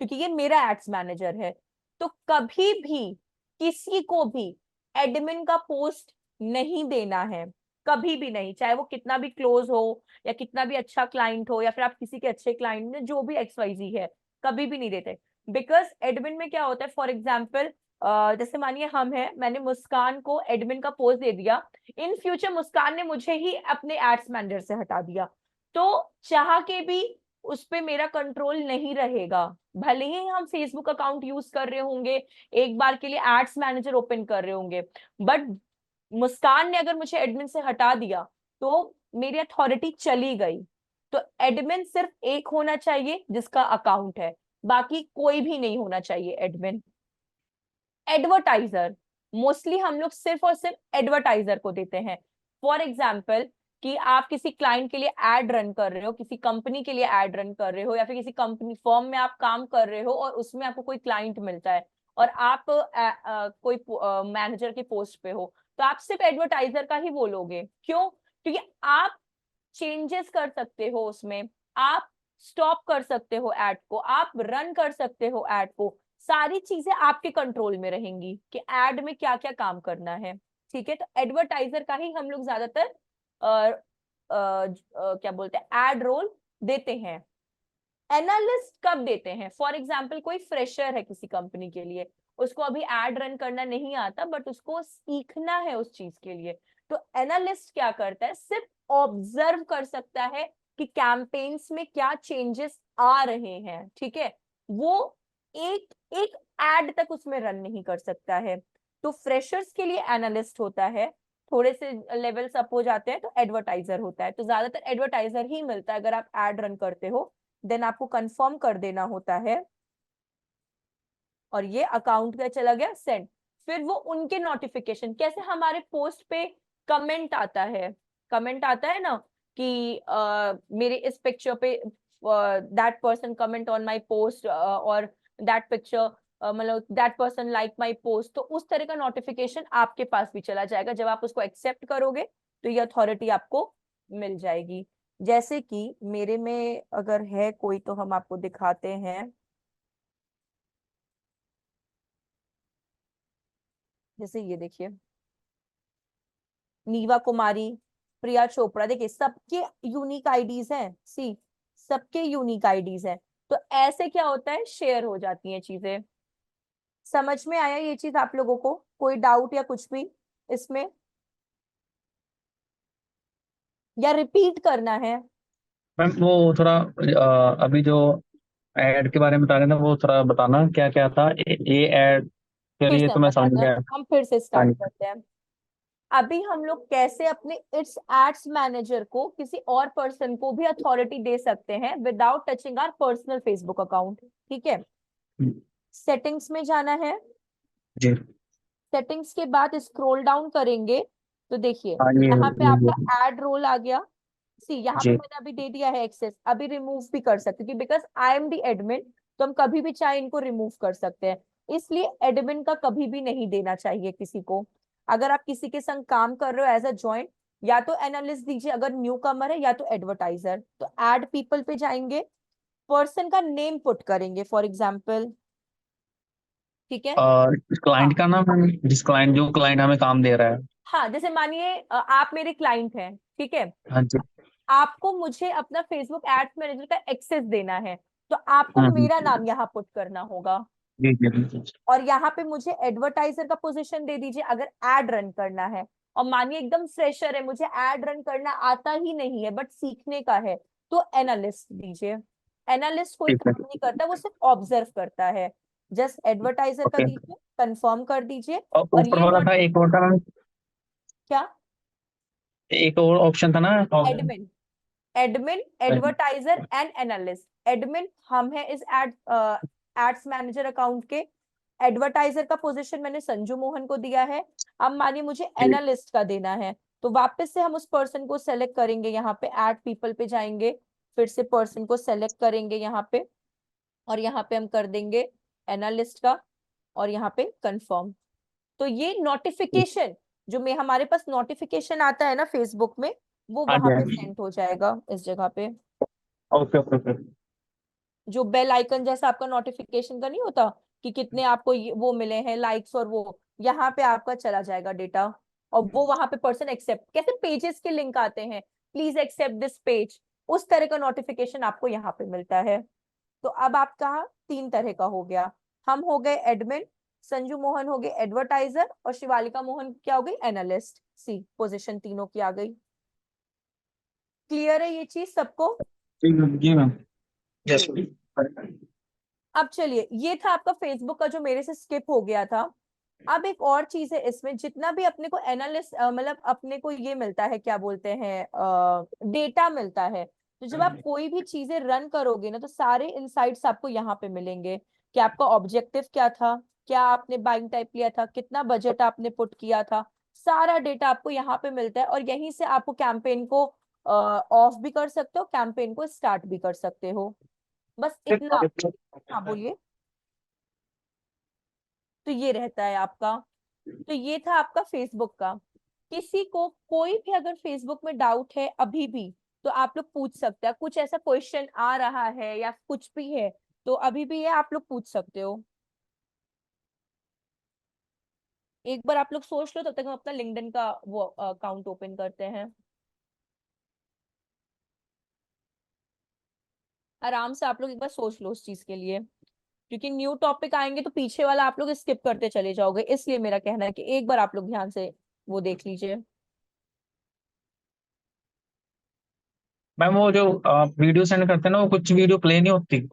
क्योंकि ये मेरा एड्स मैनेजर है। तो कभी भी किसी को भी एडमिन का पोस्ट नहीं देना है, कभी भी नहीं, चाहे वो कितना भी क्लोज हो या कितना भी अच्छा क्लाइंट हो, या फिर आप किसी के अच्छे क्लाइंट में जो भी XYZ है, कभी भी नहीं देते। बिकॉज एडमिन में क्या होता है, फॉर एग्जाम्पल जैसे मानिए हम हैं, मैंने मुस्कान को एडमिन का पोस्ट दे दिया, इन फ्यूचर मुस्कान ने मुझे ही अपने एड्स मैनेजर से हटा दिया, तो चाह के भी उस पे मेरा कंट्रोल नहीं रहेगा। भले ही हम फेसबुक अकाउंट यूज कर रहे होंगे, एक बार के लिए एड्स मैनेजर ओपन कर रहे होंगे, बट मुस्कान ने अगर मुझे एडमिन से हटा दिया तो मेरी अथॉरिटी चली गई। तो एडमिन सिर्फ एक होना चाहिए जिसका अकाउंट है, बाकी कोई भी नहीं होना चाहिए एडमिन। एडवर्टाइजर, मोस्टली हम लोग सिर्फ और सिर्फ एडवर्टाइजर को देते हैं। फॉर एग्जाम्पल कि आप किसी क्लाइंट के लिए एड रन कर रहे हो, किसी कंपनी के लिए एड रन कर रहे हो, या फिर किसी कंपनी फर्म में आप काम कर रहे हो और उसमें आपको कोई क्लाइंट मिलता है और आप कोई मैनेजर की पोस्ट पे हो, तो आप सिर्फ एडवर्टाइजर का ही बोलोगे। क्यों? क्योंकि आप चेंजेस कर सकते हो उसमें, आप स्टॉप कर सकते हो ऐड को, आप रन कर सकते हो ऐड को, सारी चीजें आपके कंट्रोल में रहेंगी कि ऐड में क्या क्या काम करना है, ठीक है। तो एडवर्टाइजर का ही हम लोग ज्यादातर क्या बोलते हैं, एड रोल देते हैं। एनालिस्ट कब देते हैं, फॉर एग्जाम्पल कोई फ्रेशर है किसी कंपनी के लिए उसको अभी एड रन करना नहीं आता, बट उसको सीखना है उस चीज के लिए। तो एनालिस्ट क्या करता है, सिर्फ ऑब्जर्व कर सकता है कि कैंपेन्स में क्या चेंजेस आ रहे हैं, ठीक है। वो एक एक एड तक उसमें रन नहीं कर सकता है। तो फ्रेशर्स के लिए एनालिस्ट होता है, थोड़े से लेवल्स अप हो जाते हैं तो एडवर्टाइजर होता है। तो ज्यादातर एडवर्टाइजर ही मिलता है अगर आप एड रन करते हो, देन आपको कंफर्म कर देना होता है। और ये अकाउंट का चला गया सेंड। फिर वो उनके नोटिफिकेशन, कैसे हमारे पोस्ट पे कमेंट आता है, कमेंट आता है ना कि मेरे इस पिक्चर पे that person comment on my post, और दैट पिक्चर मतलब that person like my post. तो उस तरह का नोटिफिकेशन आपके पास भी चला जाएगा। जब आप उसको एक्सेप्ट करोगे तो ये अथॉरिटी आपको मिल जाएगी। जैसे कि मेरे में अगर है कोई तो हम आपको दिखाते हैं। जैसे ये देखिए, नीवा कुमारी, प्रिया चोपड़ा, देखिए सबके यूनिक आईडीज हैं, सी सबके यूनिक आईडीज हैं। तो ऐसे क्या होता है, शेयर हो जाती हैं चीजें। समझ में आया ये चीज आप लोगों को, कोई डाउट या कुछ भी इसमें, या रिपीट करना है? मैम वो थोड़ा अभी जो एड के बारे में बता रहे थे वो थोड़ा बताना क्या क्या था, ये एड के फिर लिए से तो हम मैं समझ बताते हैं, गया। हम फिर से हाँ स्टार्ट जी। करते हैं। अभी हम लोग कैसे अपने इट्स एड्स मैनेजर को किसी और पर्सन को भी अथॉरिटी दे सकते हैं without touching our personal Facebook account, ठीक है। सेटिंग्स में जाना है। जी। सेटिंग्स के बाद स्क्रॉल डाउन करेंगे तो देखिए हाँ जी। यहाँ पे आपका एड रोल आ गया। सी यहाँ पे जी। मैंने अभी दे दिया है एक्सेस, अभी रिमूव भी कर सकते हैं because I am the admin. तो हम कभी भी चाहे इनको रिमूव कर सकते हैं। इसलिए एडमिन का कभी भी नहीं देना चाहिए किसी को। अगर आप किसी के संग काम कर रहे हो एज अ जॉइंट, या तो एनालिस्ट दीजिए अगर न्यू कमर है, या तो एडवर्टाइजर। तो एड पीपल पे जाएंगे, पर्सन का नेम पुट करेंगे फॉर एग्जाम्पल, ठीक है। और हाँ क्लाइंट का नाम है, जो क्लाइंट हमें काम दे रहा है। हाँ, जैसे मानिए आप मेरे क्लाइंट हैं, ठीक है। हाँ जी। आपको मुझे अपना फेसबुक एड्स मैनेजर का एक्सेस देना है, तो आपको मेरा हम्म। नाम यहाँ पुट करना होगा। जी जी जी। और यहाँ पे मुझे एडवर्टाइजर का पोजीशन दे दीजिए अगर एड रन करना है। और मानिए एकदम फ्रेशर है, मुझे एड रन करना आता ही नहीं है बट सीखने का है, तो एनालिस्ट दीजिए। एनालिस्ट कोई ठीक है। काम नहीं करता, वो सिर्फ ऑब्जर्व करता है। जस्ट एडवर्टाइजर का ओके। दीजिए, कंफर्म कर दीजिए। और और ऊपर ये वाला नोट था एक और था, क्या, एक और ऑप्शन था ना। Admin, admin, advertiser and analyst. Admin हम है इस एड्स मैनेजर अकाउंट के। एडवर्टाइजर का पोजीशन मैंने संजू मोहन को दिया है। अब मानिए मुझे एनालिस्ट का देना है, तो वापस से हम उस पर्सन को सेलेक्ट करेंगे, यहाँ पे ऐड पीपल पे जाएंगे, फिर से पर्सन को सेलेक्ट करेंगे यहाँ पे, और यहाँ पे हम कर देंगे एनालिस्ट का, और यहाँ पे कंफर्म। तो ये नोटिफिकेशन जो में हमारे पास नोटिफिकेशन आता है ना फेसबुक में, वो हाँ वहां जी हाँ पे जी। सेंड हो जाएगा इस जगह पे। Okay okay okay. जो बेल आइकन जैसा आपका नोटिफिकेशन का नहीं होता कि कितने आपको वो मिले हैं लाइक्स, और वो यहाँ पे आपका चला जाएगा डेटा। और वो वहां पे पर्सन एक्सेप्ट, कैसे पेजेस के लिंक आते हैं, प्लीज एक्सेप्ट दिस पेज, उस तरह का नोटिफिकेशन आपको यहाँ पे मिलता है। तो अब आपका 3 तरह का हो गया। हम हो गए एडमिन, संजू मोहन हो गए एडवर्टाइजर, और शिवालिका मोहन क्या हो गई, एनालिस्ट। सी पोजीशन तीनों की आ गई। क्लियर है ये चीज सबको? जी मैम। यस। जी। अब चलिए, ये था आपका फेसबुक का जो मेरे से स्किप हो गया था। अब एक और चीज है इसमें, जितना भी अपने को एनालिस्ट मतलब अपने को ये मिलता है, क्या बोलते हैं, डेटा मिलता है। तो जब आप कोई भी चीजें रन करोगे ना, तो सारे इनसाइट्स आपको यहाँ पे मिलेंगे कि आपका ऑब्जेक्टिव क्या था, क्या आपने बाइंग टाइप लिया था, कितना बजट आपने पुट किया था। सारा डेटा आपको यहाँ पे मिलता है, और यहीं से आपको कैंपेन को ऑफ भी कर सकते हो, कैंपेन को स्टार्ट भी कर सकते हो। बस इतना। हाँ बोलिए। तो ये रहता है आपका। तो ये था आपका फेसबुक का। किसी को कोई भी अगर फेसबुक में डाउट है अभी भी, तो आप लोग पूछ सकते हैं। कुछ ऐसा क्वेश्चन आ रहा है या कुछ भी है, तो अभी भी है, आप लोग पूछ सकते हो। एक बार आप लोग सोच लो, तब तक हम अपना लिंक्डइन का वो अकाउंट ओपन करते हैं। आराम से आप लोग एक बार सोच लो उस चीज के लिए, क्योंकि न्यू टॉपिक आएंगे तो पीछे वाला आप लोग स्किप करते चले जाओगे, इसलिए मेरा कहना है कि एक बार आप लोग ध्यान से वो देख लीजिए। मैम वो जो आप वीडियो सेंड करते हैं ना, वो कुछ वीडियो प्ले नहीं होती।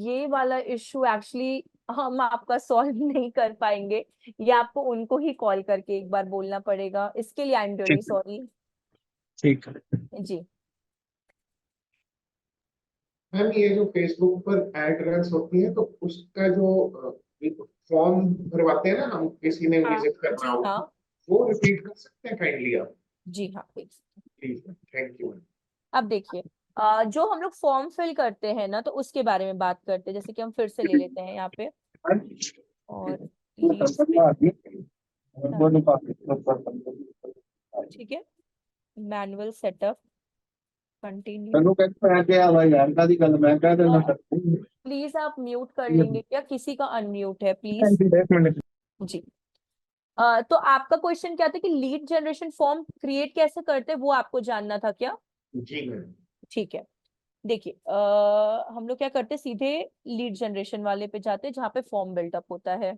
ये वाला इशू एक्चुअली हम आपका सॉल्व नहीं कर पाएंगे, ये आपको उनको ही कॉल करके एक बार बोलना पड़ेगा, इसके लिए आई एम रियली ठीक है, सॉरी। ठीक है। जी मैम ये जो फेसबुक पर एड रन्स होती है तो उसका जो फॉर्म भरवाते हैं ना हम, किसी ने हाँ, विजिट करना जी हो, हाँ, वो रिपीट कर सकते हैं काइंडली आप? जी हाँ please। Please, thank you. अब देखिए, जो हम लोग फॉर्म फिल करते हैं ना, तो उसके बारे में बात करते हैं। जैसे कि हम फिर से ले लेते हैं यहाँ पे और लीड्स पे, ठीक है, मैनुअल सेटअप, कंटिन्यू। प्लीज आप म्यूट कर लेंगे क्या? किसी का अनम्यूट है प्लीज। जी तो आपका क्वेश्चन क्या था कि लीड जनरेशन फॉर्म क्रिएट कैसे करते हैं, वो आपको जानना था क्या? जी मैम। ठीक है, देखिए हम लोग क्या करते हैं, सीधे लीड जनरेशन वाले पे जाते हैं जहाँ पे फॉर्म बिल्डअप होता है।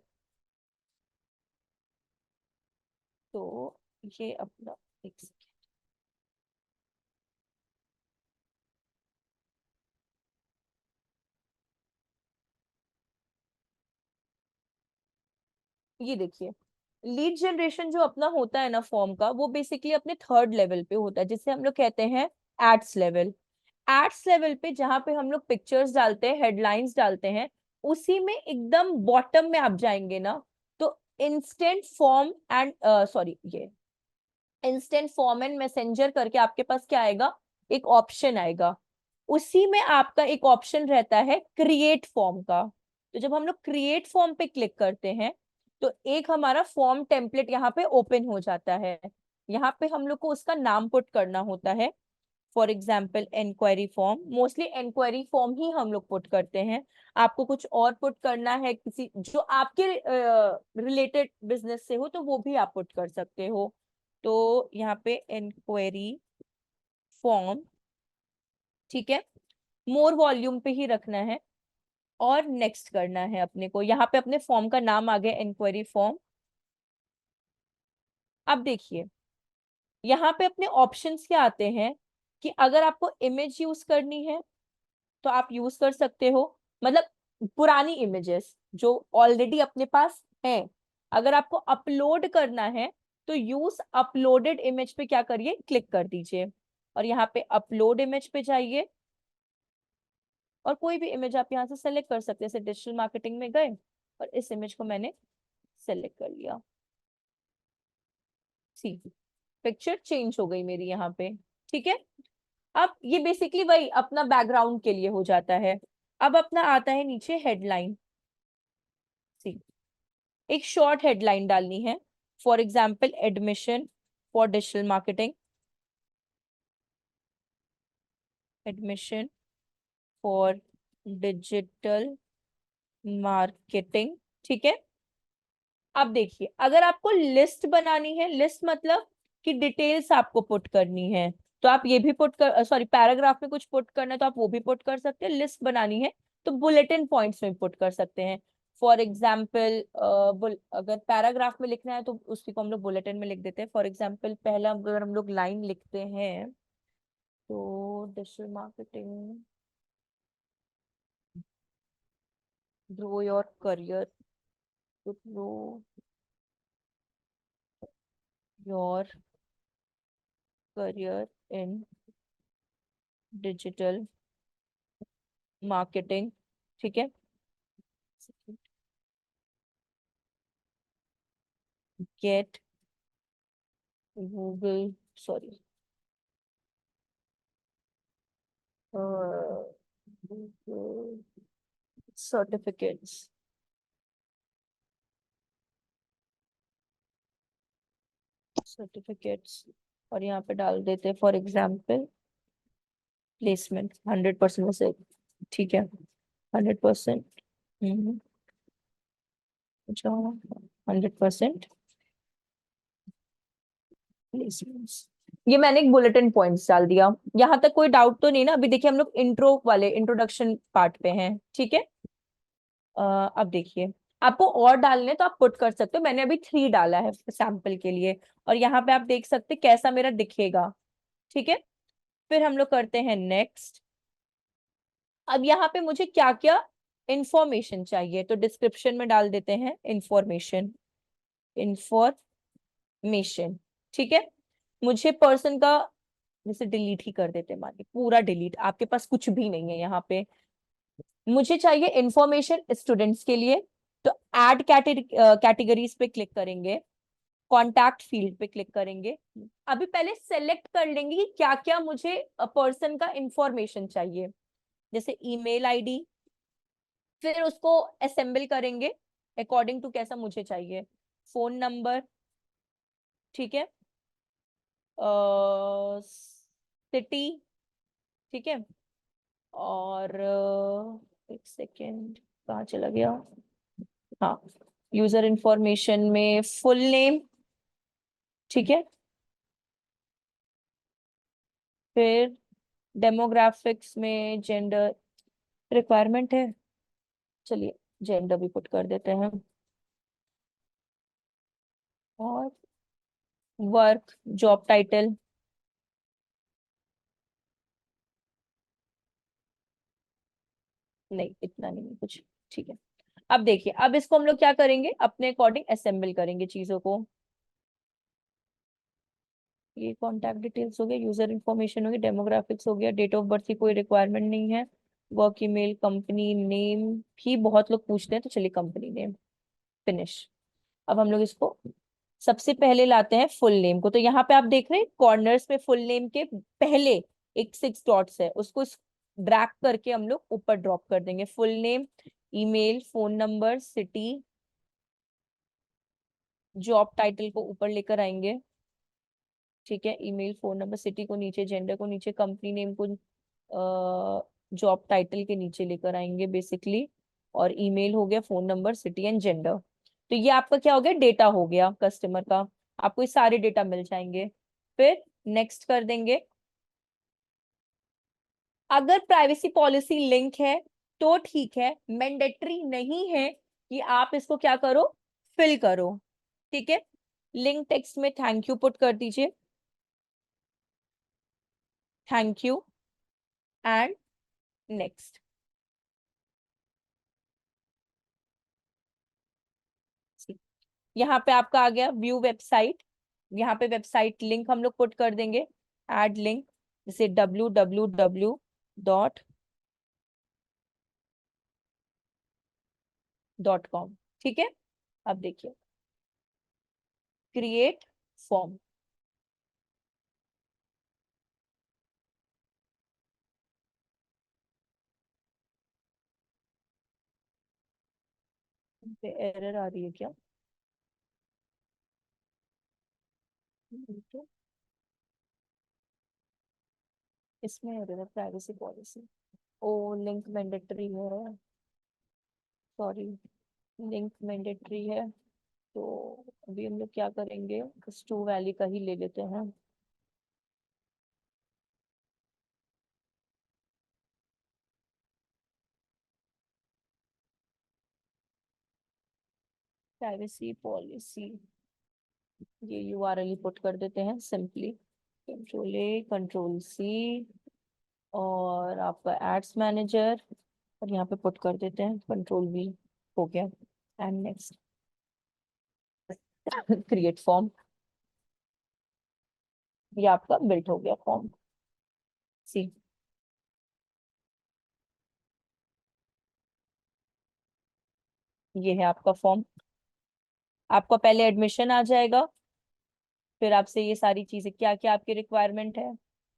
तो ये अपना एक सेकेंड, ये देखिए लीड जनरेशन जो अपना होता है ना फॉर्म का, वो बेसिकली अपने थर्ड लेवल पे होता है, जिसे हम लोग कहते हैं एड्स लेवल। एड्स लेवल पे जहाँ पे हम लोग पिक्चर्स डालते हैं, हेडलाइंस डालते हैं, उसी में एकदम बॉटम में आप जाएंगे ना, तो इंस्टेंट फॉर्म एंड सॉरी, ये इंस्टेंट फॉर्म एंड मैसेंजर करके आपके पास क्या आएगा, एक ऑप्शन आएगा। उसी में आपका एक ऑप्शन रहता है क्रिएट फॉर्म का। तो जब हम लोग क्रिएट फॉर्म पे क्लिक करते हैं तो एक हमारा फॉर्म टेम्पलेट यहाँ पे ओपन हो जाता है। यहाँ पे हम लोग को उसका नाम पुट करना होता है। For example inquiry form, mostly inquiry form ही हम लोग पुट करते हैं। आपको कुछ और पुट करना है किसी जो आपके रिलेटेड बिजनेस से हो, तो वो भी आप पुट कर सकते हो। तो यहाँ पे इंक्वायरी फॉर्म, ठीक है, मोर वॉल्यूम पे ही रखना है और नेक्स्ट करना है अपने को। यहाँ पे अपने फॉर्म का नाम आ गया इंक्वायरी फॉर्म। अब देखिए यहाँ पे अपने ऑप्शंस क्या आते हैं कि अगर आपको इमेज यूज करनी है तो आप यूज कर सकते हो, मतलब पुरानी इमेजेस जो ऑलरेडी अपने पास है। अगर आपको अपलोड करना है तो यूज अपलोडेड इमेज पे क्या करिए, क्लिक कर दीजिए और यहाँ पे अपलोड इमेज पे जाइए और कोई भी इमेज आप यहाँ से सेलेक्ट कर सकते हैं। जैसे डिजिटल मार्केटिंग में गए और इस इमेज को मैंने सेलेक्ट कर लिया, सी पिक्चर चेंज हो गई मेरी यहाँ पे, ठीक है। अब ये बेसिकली वही अपना बैकग्राउंड के लिए हो जाता है। अब अपना आता है नीचे हेडलाइन, सी एक शॉर्ट हेडलाइन डालनी है। For example admission for digital marketing, admission for digital marketing, ठीक है। अब देखिए अगर आपको लिस्ट बनानी है, लिस्ट मतलब कि डिटेल्स आपको पुट करनी है, तो आप ये भी पुट कर, सॉरी पैराग्राफ में कुछ पुट करना है तो आप वो भी पुट कर सकते हैं। लिस्ट बनानी है तो बुलेटिन पॉइंट्स में पुट कर सकते हैं। फॉर एग्जाम्पल अगर पैराग्राफ में लिखना है तो उसी को हम लोग बुलेटिन में लिख देते हैं। फॉर एग्जाम्पल पहला अगर हम लोग लाइन लिखते हैं तो digital marketing, grow your career, grow your career in digital marketing, ठीक है। Get Google, sorry, certificates, certificates और यहाँ पे डाल देते हैं फॉर एग्जाम्पल प्लेसमेंट 100% वैसे, ठीक है, 100%, 100% प्लेसमेंट्स। ये मैंने एक बुलेटिन पॉइंट्स डाल दिया। यहाँ तक कोई डाउट तो नहीं ना? अभी देखिए हम लोग इंट्रो वाले इंट्रोडक्शन पार्ट पे हैं, ठीक है। अब देखिए, आपको और डालने तो आप पुट कर सकते हो, मैंने अभी 3 डाला है सैंपल के लिए, और यहाँ पे आप देख सकते हैं कैसा मेरा दिखेगा। ठीक है, फिर हम लोग करते हैं नेक्स्ट। अब यहाँ पे मुझे क्या क्या इंफॉर्मेशन चाहिए, तो डिस्क्रिप्शन में डाल देते हैं इंफॉर्मेशन, इंफॉर्मेशन। ठीक है, मुझे पर्सन का जैसे डिलीट ही कर देते हैं, मानिए पूरा डिलीट, आपके पास कुछ भी नहीं है यहाँ पे। मुझे चाहिए इंफॉर्मेशन स्टूडेंट्स के लिए, तो ऐड कैटेगरीज पे क्लिक करेंगे, कॉन्टैक्ट फील्ड पे क्लिक करेंगे। अभी पहले सेलेक्ट कर लेंगे कि क्या क्या मुझे पर्सन का इंफॉर्मेशन चाहिए, जैसे ईमेल आईडी, फिर उसको असेंबल करेंगे अकॉर्डिंग टू कैसा मुझे चाहिए, फोन नंबर, ठीक है, सिटी, ठीक है, और एक सेकेंड कहाँ चला गया, हाँ, यूजर इंफॉर्मेशन में फुल नेम, ठीक है, फिर डेमोग्राफिक्स में जेंडर रिक्वायरमेंट है, चलिए जेंडर भी पुट कर देते हैं, और वर्क जॉब टाइटल, नहीं इतना नहीं कुछ, ठीक है। अब देखिए, अब इसको हम लोग क्या करेंगे, अपने अकॉर्डिंग असेंबल करेंगे चीजों को। ये कॉन्टैक्ट डिटेल्स हो गया, यूजर इन्फॉर्मेशन हो गया, डेमोग्राफिक्स हो गया, डेट ऑफ बर्थ की कोई रिक्वायरमेंट नहीं है, वर्क ईमेल, कंपनी नेम भी बहुत लोग पूछते हैं, तो चलिए कंपनी नेम, फिनिश। अब हम लोग इसको सबसे पहले लाते हैं फुल नेम को, तो यहाँ पे आप देख रहे हैं कॉर्नर्स में फुल नेम के पहले एक 6 डॉट्स है, उसको ड्रैग करके हम लोग ऊपर ड्रॉप कर देंगे, full name, email, phone number, city, job title को ऊपर लेकर आएंगे, ठीक है, ईमेल, फोन नंबर, सिटी को नीचे, जेंडर को नीचे, कंपनी नेम को जॉब टाइटल के नीचे लेकर आएंगे बेसिकली, और ईमेल हो गया, phone number, city and gender. तो ये आपका क्या हो गया, डेटा हो गया कस्टमर का, आपको ये सारे डेटा मिल जाएंगे। फिर नेक्स्ट कर देंगे। अगर प्राइवेसी पॉलिसी लिंक है तो ठीक है, मैंडेटरी नहीं है कि आप इसको क्या करो, फिल करो, ठीक है। लिंक टेक्स्ट में थैंक यू पुट कर दीजिए, थैंक यू एंड नेक्स्ट। यहाँ पे आपका आ गया व्यू वेबसाइट, यहाँ पे वेबसाइट लिंक हम लोग पुट कर देंगे, ऐड लिंक, जैसे www.com, ठीक है। अब देखिए क्रिएट फॉर्म, पे एरर आ रही है क्या, तो इसमें एरर है, प्राइवेसी पॉलिसी, ओ लिंक मैंडेटरी है, सॉरी, लिंक मैंडेटरी है, तो अभी हम लोग क्या करेंगे, इस टू वैली का ही ले लेते हैं। प्राइवेसी पॉलिसी, ये यूआरएल पुट कर देते हैं सिंपली, कंट्रोल C, और आपका एड्स मैनेजर, और यहाँ पे पुट कर देते हैं कंट्रोल V, हो गया, एंड नेक्स्ट। क्रिएट फॉर्म, ये आपका बिल्ट हो गया फॉर्म सी। ये है आपका फॉर्म, आपका पहले एडमिशन आ जाएगा, फिर आपसे ये सारी चीजें क्या क्या आपकी रिक्वायरमेंट है,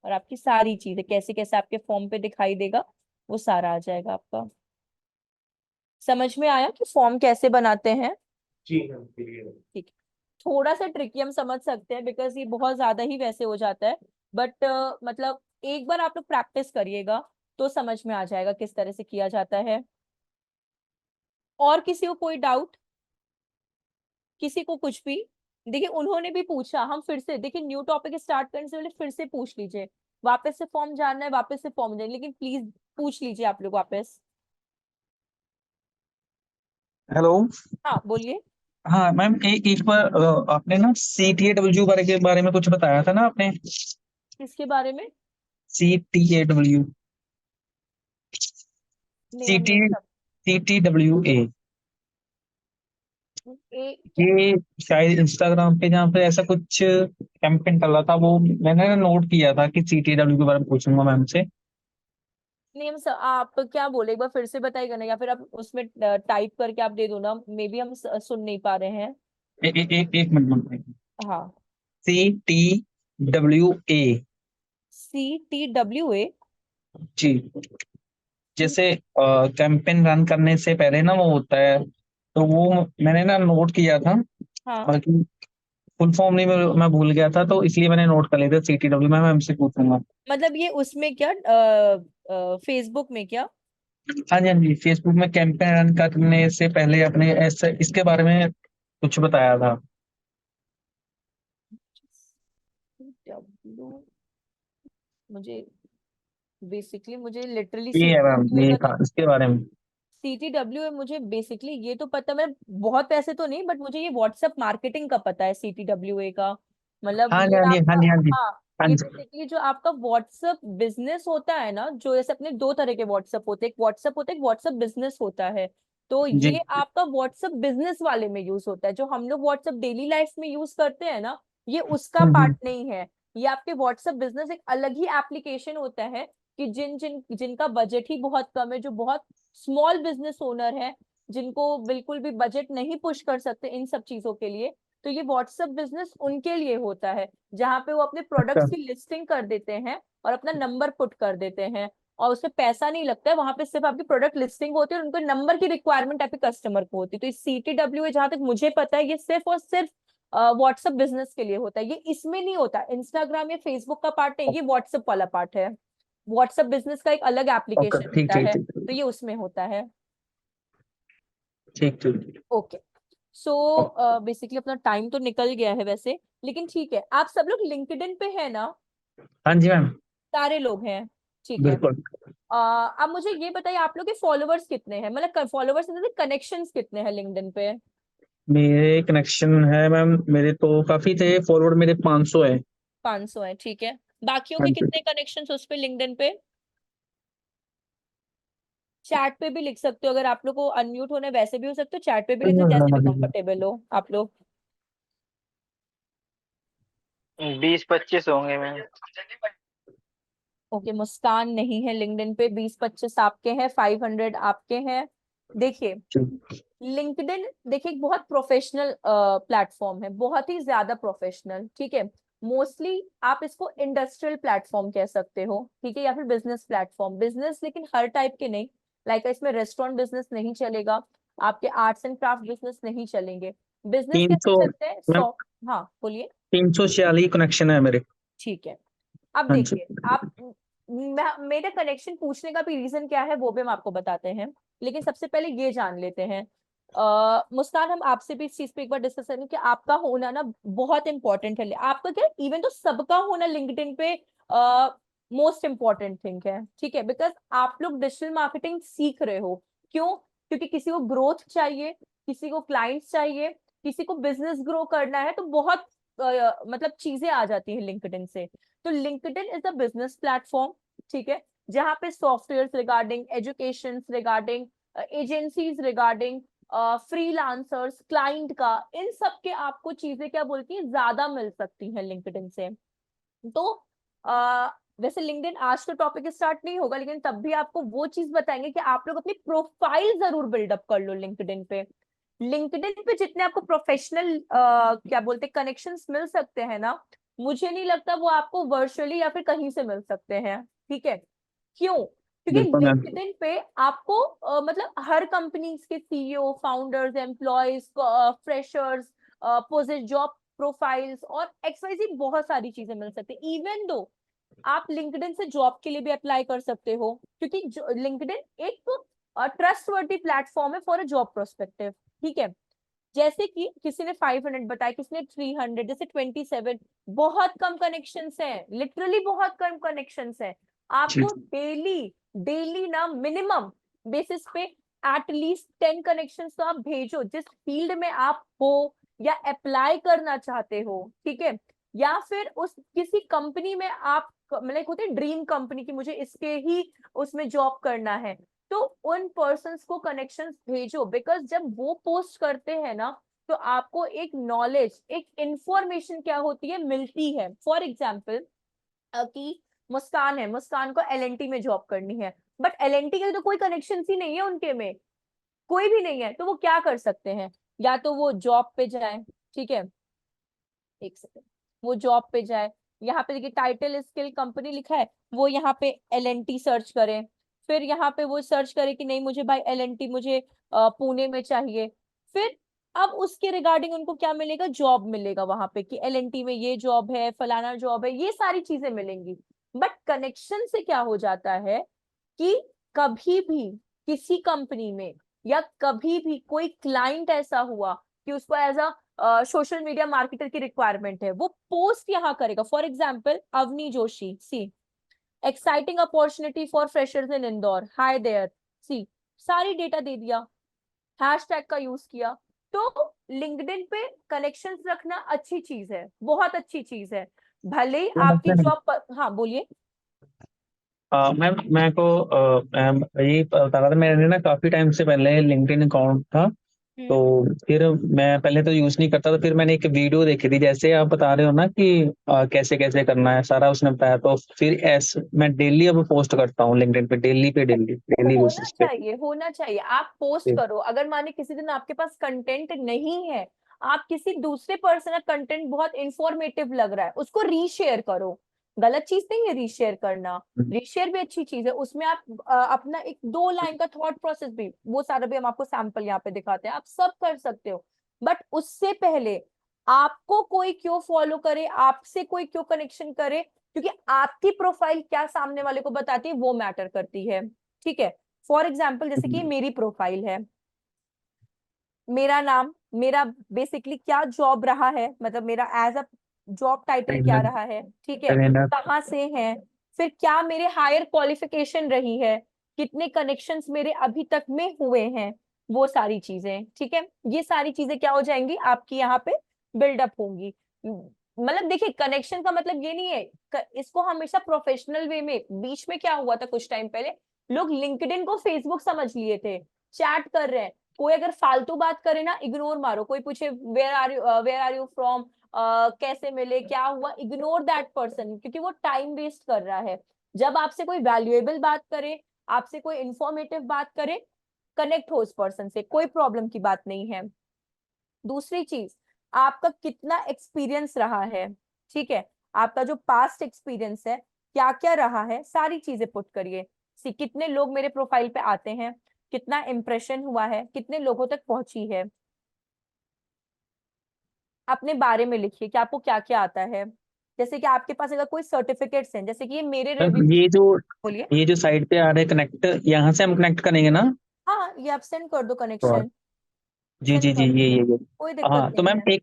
और आपकी सारी चीजें कैसे कैसे आपके फॉर्म पे दिखाई देगा, वो सारा आ जाएगा आपका। समझ में आया कि फॉर्म कैसे बनाते हैं, जी हाँ, क्लियर है। ठीक है। थोड़ा सा ट्रिकी हम समझ सकते हैं, बिकॉज ये बहुत ज्यादा ही वैसे हो जाता है, बट मतलब एक बार आप लोग प्रैक्टिस करिएगा तो समझ में आ जाएगा किस तरह से किया जाता है। और किसी को कोई डाउट, किसी को कुछ भी, देखिए उन्होंने भी पूछा, हम फिर से देखिए न्यू टॉपिक स्टार्ट करने से पहले फिर से पूछ लीजिए, वापस से फॉर्म जानना है वापस से फॉर्म जाए, लेकिन प्लीज पूछ लीजिए आप लोग वापस। हेलो। हाँ बोलिए। हाँ मैम, एक बार आपने ना CTAW के बारे में कुछ बताया था ना आपने। किसके बारे में? CTAW। नहीं हम CT नहीं सब। CTWA। क्या? ये शायद इंस्टाग्राम पे जहाँ पे ऐसा कुछ कैंपेन चल रहा था, वो मैंने ना नोट किया था कि CTW के बारे में पूछूंगा मैम से। नहीं हम सब, आप क्या बोले एक बार फिर से बताइएगा ना, या फिर आप उसमें टाइप करके आप दे दो ना, मे बी हम सुन नहीं पा रहे हैं। एक मिनट मैम। हाँ। CTWA। CTWA। जी। जैसे कैंपेन रन करने से पहले ना वो होता है, तो वो मैंने ना नोट किया था। हाँ बाकी फुल फॉर्म नहीं, मैं भूल गया था, तो इसलिए मैंने नोट कर लिया था CTW। मैं मैम से पूछूंगा। मतलब ये उसमें क्या, फेसबुक में क्या? हाँ जी, हाँ जी, फेसबुक में कैंपेन रन करने से पहले अपने ऐसे इसके बारे में कुछ बताया था। CTW, मुझे बेसिकली मुझे लिटरली ये है मैम, CTWA ये का तो था इसके बारे में। CTWA मुझे बेसिकली ये तो पता, मैं बहुत पैसे तो नहीं, बट मुझे ये व्हाट्सएप मार्केटिंग का पता है CTWA का। मतलब हाँ जी, ये हाँ जी, हाँ आपका, जी, हाँ जी, हाँ, हाँ ये जी, बेसिकली जो आपका व्हाट्सएप बिजनेस होता है ना, जो जैसे अपने दो तरह के व्हाट्सएप होते हैं, एक व्हाट्सएप होता है, एक व्हाट्सएप बिजनेस होता है। तो जी। ये आपका व्हाट्सएप बिजनेस वाले में यूज होता है, जो हम लोग व्हाट्सएप डेली लाइफ में यूज करते हैं ना, ये उसका पार्ट हम्म। नहीं है। ये आपके व्हाट्सएप बिजनेस एक अलग ही एप्लीकेशन होता है, कि जिनका बजट ही बहुत कम है, जो बहुत स्मॉल बिजनेस ओनर है, जिनको बिल्कुल भी बजट नहीं पुश कर सकते इन सब चीजों के लिए, तो ये व्हाट्सएप बिजनेस उनके लिए होता है, जहां पे वो अपने अच्छा। प्रोडक्ट्स की लिस्टिंग कर देते हैं और अपना नंबर पुट कर देते हैं, और उसमें पैसा नहीं लगता है, वहां पे सिर्फ आपकी प्रोडक्ट लिस्टिंग होती है और उनको नंबर की रिक्वायरमेंट आपके कस्टमर को होती है। तो ये CTWA जहां तक मुझे पता है, ये सिर्फ और सिर्फ व्हाट्सएप बिजनेस के लिए होता है, ये इसमें नहीं होता, इंस्टाग्राम या फेसबुक का पार्ट नहीं, ये व्हाट्सएप वाला पार्ट है। व्हाट्सएप बिजनेस का एक अलग ओके, एप्लीकेशन ठीक होता ठीक है, ठीक तो ये उसमें होता है। ठीक ठीक। ओके। सो बेसिकली अपना टाइम तो निकल गया है वैसे, लेकिन ठीक है, आप सब लोग लिंक्डइन पे है ना? हाँ जी मैम, सारे लोग हैं? ठीक है। बिल्कुल। अब मुझे ये बताइए, आप लोग के फॉलोवर्स कितने हैं, मतलब फॉलोवर्स कनेक्शंस कितने हैं लिंक्डइन पे? मेरे कनेक्शन है मैम, मेरे तो काफी थे, फॉरवर्ड मेरे 500 है। 500 है, ठीक है। बाकियों हाँ के जी। कितने कनेक्शंस उस पे लिंक्डइन पे? चैट पे भी लिख सकते हो, अगर आप लोग को अनम्यूट होना है वैसे भी हो सकते हो, चैट पे भी लिख सकते हो, जैसे भी कंफर्टेबल हो आप लोग। 20-25 होंगे मैम। ओके, मुस्कान नहीं है लिंक्डइन पे, 20-25 आपके हैं, 500 आपके हैं। देखिए, लिंक्डइन देखिए एक बहुत प्रोफेशनल प्लेटफॉर्म है, बहुत ही ज्यादा प्रोफेशनल, ठीक है। मोस्टली आप इसको इंडस्ट्रियल प्लेटफॉर्म कह सकते हो, ठीक है, या फिर बिजनेस प्लेटफॉर्म, बिजनेस लेकिन हर टाइप के नहीं। लाइक इसमें रेस्टोरेंट बिजनेस नहीं चलेगा, आपके आर्ट्स एंड क्राफ्ट बिजनेस नहीं चलेंगे। बिजनेस तीन कैसे सौ चलते हैं, मैम, 100। हाँ बोलिए। 346 कनेक्शन है मेरे। ठीक है। अब हाँ जी। देखिए आप, मेरा कनेक्शन पूछने का भी रीजन क्या है वो भी हम आपको बताते हैं, लेकिन सबसे पहले ये जान लेते हैं। मुस्कान, हम आपसे भी इस चीज पे एक बार डिस्कस करेंगे कि आपका होना ना बहुत इंपॉर्टेंट है, आपका क्या, इवन तो सबका होना लिंक्डइन पे मोस्ट इंपॉर्टेंट थिंग है, ठीक है, बिकॉज आप लोग डिजिटल मार्केटिंग सीख रहे हो। क्यों? क्योंकि किसी को ग्रोथ चाहिए, किसी को क्लाइंट्स चाहिए, किसी को बिजनेस ग्रो करना है, तो बहुत मतलब चीजें आ जाती है लिंक्डइन से। तो LinkedIn is a business platform, ठीक है, जहां पे software regarding education, regarding agencies, regarding freelancers, client का, इन सब के आपको चीजें क्या बोलती है, ज्यादा मिल सकती हैं लिंक्डइन से। तो आ, वैसे लिंक्डइन आज तो टॉपिक स्टार्ट नहीं होगा, लेकिन तब भी आपको वो चीज बताएंगे कि आप लोग अपनी प्रोफाइल जरूर बिल्डअप कर लो लिंक्डइन पे। लिंक्डइन पे जितने आपको प्रोफेशनल क्या बोलते हैं कनेक्शंस मिल सकते हैं ना, मुझे नहीं लगता वो आपको वर्चुअली या फिर कहीं से मिल सकते हैं, ठीक है। क्यों? क्योंकि बिल्कुल मैम। लिंक्डइन पे आपको मतलब हर कंपनी के CEO, founders, employees, freshers, post job profiles और XYZ बहुत सारी चीजें मिल सकती है। इवन दो आप लिंक्डइन से जॉब के लिए भी अप्लाई कर सकते हो, क्योंकि लिंक्डइन एक ट्रस्टवर्दी प्लेटफॉर्म है फॉर अ जॉब प्रोस्पेक्टिव, ठीक है। जैसे कि किसी ने 500 बताया, किसी ने 300, जैसे 27, बहुत कम कनेक्शंस हैं, लिटरली बहुत कम कनेक्शंस हैं। जी। आपको डेली डेली ना मिनिमम बेसिस पे एटलीस्ट 10 कनेक्शंस तो आप भेजो जिस फील्ड में आप हो या अप्लाई करना चाहते हो, ठीक है, या फिर उस किसी कंपनी में आप मतलब होते ड्रीम कंपनी की मुझे इसके ही उसमें जॉब करना है, तो उन पर्सन्स को कनेक्शंस भेजो, बिकॉज जब वो पोस्ट करते हैं ना तो आपको एक नॉलेज, एक इंफॉर्मेशन क्या होती है मिलती है। फॉर एग्जाम्पल कि मुस्कान है, मुस्कान को एलएनटी में जॉब करनी है, बट एलएनटी के तो कोई कनेक्शन ही नहीं है उनके में, कोई भी नहीं है, तो वो क्या कर सकते हैं, या तो वो जॉब पे जाए, ठीक है, एक सेकंड, वो जॉब पे जाए, यहाँ पे देखिए टाइटल स्किल कंपनी लिखा है, वो यहाँ पे एलएनटी सर्च करे, फिर यहाँ पे वो सर्च करे कि नहीं मुझे भाई एलएनटी मुझे पुणे में चाहिए, फिर अब उसके रिगार्डिंग उनको क्या मिलेगा, जॉब मिलेगा वहां पे कि एलएनटी में ये जॉब है, फलाना जॉब है, ये सारी चीजें मिलेंगी। बट कनेक्शन से क्या हो जाता है कि कभी भी किसी कंपनी में या कभी भी कोई क्लाइंट ऐसा हुआ कि उसको as a social media marketer की रिक्वायरमेंट है, वो पोस्ट यहाँ करेगा। For example Avni Joshi, see exciting opportunity for freshers in Indore, hi there, see सारी डेटा दे दिया, हैशटैग का यूज किया। तो लिंक्डइन पे कनेक्शंस रखना अच्छी चीज है, बहुत अच्छी चीज है, भले ही आपकी जॉब पर, हाँ बोलिए। मैम मैं को मैम ये बता रहा था, मैंने ना काफी टाइम से पहले लिंक्डइन अकाउंट था, तो फिर मैं पहले तो यूज नहीं करता था, फिर मैंने एक वीडियो देखी थी जैसे आप बता रहे हो ना कि कैसे कैसे करना है सारा उसने बताया, तो फिर ऐसे मैं डेली अब पोस्ट करता हूँ लिंक्डइन पे, डेली होना बेसिस पे। चाहिए, होना चाहिए, आप पोस्ट करो। अगर माने किसी दिन आपके पास कंटेंट नहीं है, आप किसी दूसरे पर्सन का कंटेंट बहुत इंफॉर्मेटिव लग रहा है, उसको रीशेयर करो, गलत चीज नहीं है रीशेयर करना, रीशेयर भी अच्छी चीज है। उसमें आप अपना एक 2 लाइन का थॉट प्रोसेस भी, वो सारा भी हम आपको सैंपल यहाँ पे दिखाते हैं, आप सब कर सकते हो। बट उससे पहले आपको कोई क्यों फॉलो करे, आपसे कोई क्यों कनेक्शन करे, क्योंकि आपकी प्रोफाइल क्या सामने वाले को बताती है वो मैटर करती है, ठीक है। फॉर एग्जाम्पल जैसे कि मेरी प्रोफाइल है, मेरा नाम, मेरा बेसिकली क्या जॉब रहा है, मतलब मेरा एज अ जॉब टाइटल क्या रहा है, ठीक है, ट्रेनर। कहाँ से है, फिर क्या मेरे हायर क्वालिफिकेशन रही है, कितने कनेक्शंस मेरे अभी तक में हुए हैं, वो सारी चीजें, ठीक है, ये सारी चीजें क्या हो जाएंगी आपकी यहाँ पे बिल्डअप होंगी। मतलब देखिए कनेक्शन का मतलब ये नहीं है, इसको हमेशा प्रोफेशनल वे में, बीच में क्या हुआ था कुछ टाइम पहले, लोग लिंक्डइन को फेसबुक समझ लिए थे, चैट कर रहे हैं, कोई अगर फालतू बात करे ना इग्नोर मारो, कोई पूछे वेयर आर यू फ्रॉम, कैसे मिले, क्या हुआ, इग्नोर दैट पर्सन, क्योंकि वो टाइम वेस्ट कर रहा है। जब आपसे कोई वैल्यूएबल बात करे, आपसे कोई इंफॉर्मेटिव बात करे, कनेक्ट हो उस पर्सन से, कोई प्रॉब्लम की बात नहीं है। दूसरी चीज, आपका कितना एक्सपीरियंस रहा है, ठीक है, आपका जो पास्ट एक्सपीरियंस है क्या क्या रहा है, सारी चीजें पुट करिए। कितने लोग मेरे प्रोफाइल पे आते हैं, कितना इंप्रेशन हुआ है, कितने लोगों तक पहुंची है, अपने बारे में लिखिए कि आपको क्या क्या आता है। जैसे कि आपके पास अगर कोई सर्टिफिकेट्स हैं, जैसे कि ये मेरे रिव्यू, बोलिए। ये जो साइड पे आ रहे कनेक्ट, यहाँ से हम कनेक्ट करेंगे ना? हाँ ये आप सेंड कर दो हाँ। कनेक्शन, जी सेंड जी जी, कर दो, ये कोई दिक्कत हाँ, तो नहीं मैम है।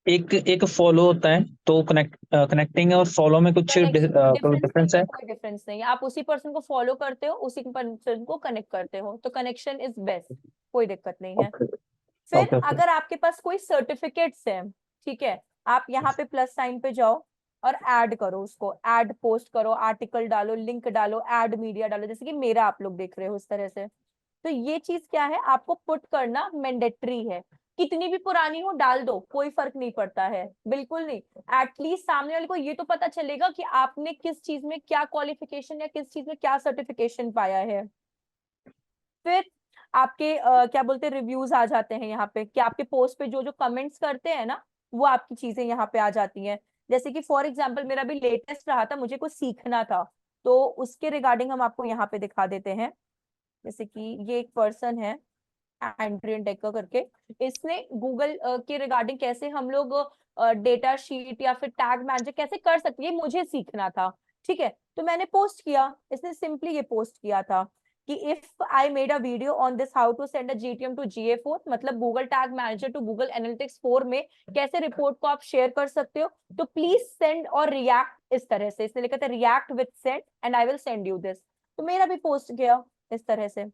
एक एक फॉलो होता है, तो कनेक्टिंग और फॉलो में कुछ डिफरेंस नहीं डिफरेंस है, है? कोई डिफरेंस नहीं है, आप उसी पर्सन को फॉलो करते हो, उसी पर्सन को कनेक्ट करते हो, तो कनेक्शन इज बेस्ट, कोई दिक्कत नहीं है। ओके फिर ओके ओके। अगर आपके पास कोई सर्टिफिकेट्स हैं, ठीक है, आप यहाँ पे प्लस साइन पे जाओ और ऐड करो उसको, ऐड पोस्ट करो, आर्टिकल डालो, लिंक डालो, ऐड मीडिया डालो, जैसे कि मेरा आप लोग देख रहे हो इस तरह से। तो ये चीज क्या है, आपको पुट करना मैंडेटरी है, कितनी भी पुरानी हो डाल दो, कोई फर्क नहीं पड़ता है, बिल्कुल नहीं। एटलीस्ट सामने वाले को ये तो पता चलेगा कि आपने किस चीज में क्या क्वालिफिकेशन या किस चीज में क्या सर्टिफिकेशन पाया है। फिर आपके क्या बोलते हैं रिव्यूज आ जाते हैं यहाँ पे, कि आपके पोस्ट पे जो जो कमेंट्स करते हैं ना, वो आपकी चीजें यहाँ पे आ जाती हैं। जैसे कि फॉर एग्जाम्पल मेरा भी लेटेस्ट रहा था, मुझे कुछ सीखना था, तो उसके रिगार्डिंग हम आपको यहाँ पे दिखा देते हैं। जैसे कि ये एक पर्सन है एंड्रियन डेकर करके, इसने गूगल के रिगार्डिंग कैसे हम लोग डेटा शीट या फिर टैग मैनेजर कैसे कर सकते हैं, ये मुझे सीखना था, ठीक है। तो मैंने पोस्ट किया, इसने सिंपली ये पोस्ट किया था कि if I made a video on this how to send a GTM to GA4, मतलब Google tag manager to Google analytics 4 में कैसे रिपोर्ट को आप शेयर कर सकते हो, तो प्लीज सेंड और रिएक्ट, इस तरह से इसने लिखा था react with send and I will send you this. तो मेरा भी पोस्ट गया इस तरह से,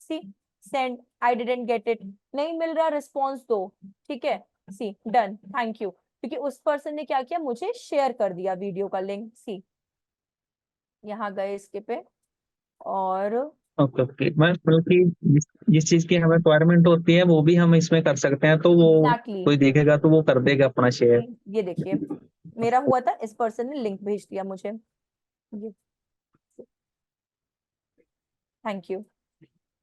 see send, I didn't get it, नहीं मिल रहा रिस्पॉन्स दो, ठीक है, सी डन, थैंक यू, क्योंकि उस पर्सन ने क्या किया, मुझे शेयर कर दिया वीडियो का लिंक, सी यहाँ गए इसके पे, और ओके ओके, मैं मतलब कि जिस चीज की हमें रिक्वायरमेंट होती है वो भी हम इसमें कर सकते हैं, तो वो एग्जैक्टली कोई देखेगा तो वो कर देगा अपना शेयर। ये देखिए मेरा हुआ था, इस पर्सन ने लिंक भेज दिया मुझे, ये थैंक यू।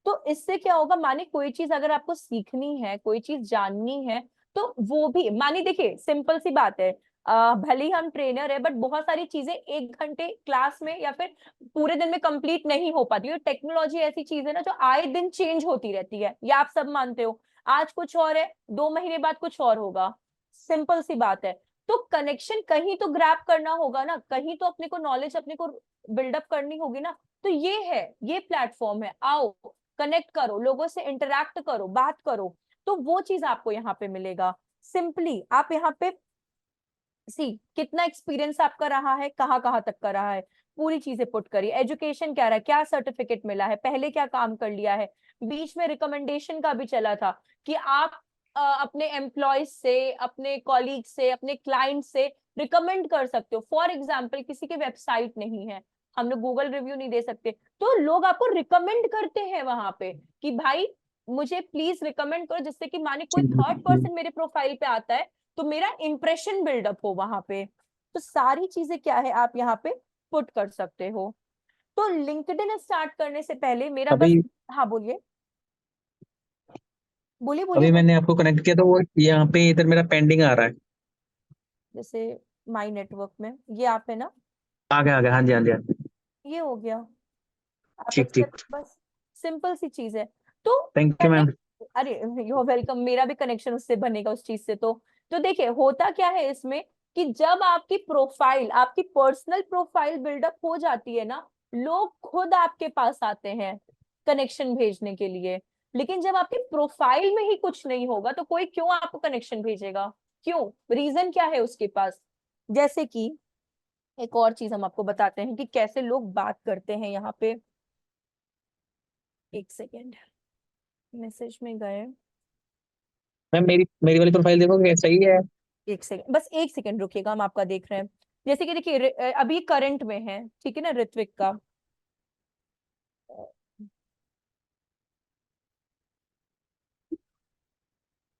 तो इससे क्या होगा, माने कोई चीज अगर आपको सीखनी है, कोई चीज जाननी है, तो वो भी माने, देखिए सिंपल सी बात है, भले ही हम ट्रेनर है, बट बहुत सारी चीजें 1 घंटे क्लास में या फिर पूरे दिन में कंप्लीट नहीं हो पाती है। टेक्नोलॉजी ऐसी चीज है ना जो आए दिन चेंज होती रहती है, ये आप सब मानते हो, आज कुछ और है, 2 महीने बाद कुछ और होगा, सिंपल सी बात है। तो कनेक्शन कहीं तो ग्रैब करना होगा ना, कहीं तो अपने को नॉलेज अपने को बिल्डअप करनी होगी ना, तो ये है, ये प्लेटफॉर्म है, आओ कनेक्ट करो, लोगों से इंटरेक्ट करो, बात करो, तो वो चीज आपको यहाँ पे मिलेगा। सिंपली आप यहाँ पे सी कितना एक्सपीरियंस आपका रहा है, कहाँ कहाँ तक का रहा है, पूरी चीजें पुट करिए, एजुकेशन क्या रहा है, क्या सर्टिफिकेट मिला है, पहले क्या काम कर लिया है, बीच में रिकमेंडेशन का भी चला था कि आप अपने एम्प्लॉयज से, अपने कॉलीग से, अपने क्लाइंट से रिकमेंड कर सकते हो। फॉर एग्जाम्पल किसी की वेबसाइट नहीं है, हम लोग गूगल रिव्यू नहीं दे सकते, तो लोग आपको रिकमेंड करते हैं वहां पे कि भाई मुझे प्लीज रिकमेंड करो, जिससे कि माने कोई थर्ड पर्सन मेरे प्रोफाइल पे आता है तो मेरा इंप्रेशन बिल्डअप हो वहां पे। तो सारी चीजें क्या है आप यहाँ पे पुट कर सकते हो। तो लिंक्डइन स्टार्ट करने से पहले मेरा बस, अभी हाँ बोलिए बोलिए बोलिए अभी बोलिए। मैंने आपको कनेक्ट किया तो वो यहाँ पे इधर मेरा पेंडिंग आ रहा है। जैसे माई नेटवर्क में ये आप है ना, आ गया, हाँ जी हाँ जी हाँ जी। ये हो गया, आप ठीक एक्सेप्ट, ठीक, बस सिंपल सी चीज है। तो थैंक यू मैम। कनेक्ट, अरे यू वेलकम, मेरा भी कनेक्शन उससे बनेगा उस चीज से। तो देखिए होता क्या है इसमें कि जब आपकी प्रोफाइल, आपकी पर्सनल प्रोफाइल बिल्डअप हो जाती है ना, लोग खुद आपके पास आते हैं कनेक्शन भेजने के लिए। लेकिन जब आपकी प्रोफाइल में ही कुछ नहीं होगा तो कोई क्यों आपको कनेक्शन भेजेगा, क्यों, रीजन क्या है उसके पास। जैसे कि एक और चीज हम आपको बताते हैं कि कैसे लोग बात करते हैं यहाँ पे, एक सेकेंड, मैसेज में गए, मैम मेरी मेरी वाली प्रोफाइल देखोगे, सही है? एक सेकंड, बस एक सेकंड रुकिएगा, हम आपका देख रहे हैं। जैसे कि देखिए अभी करंट में है, ठीक है ना, ऋत्विक का,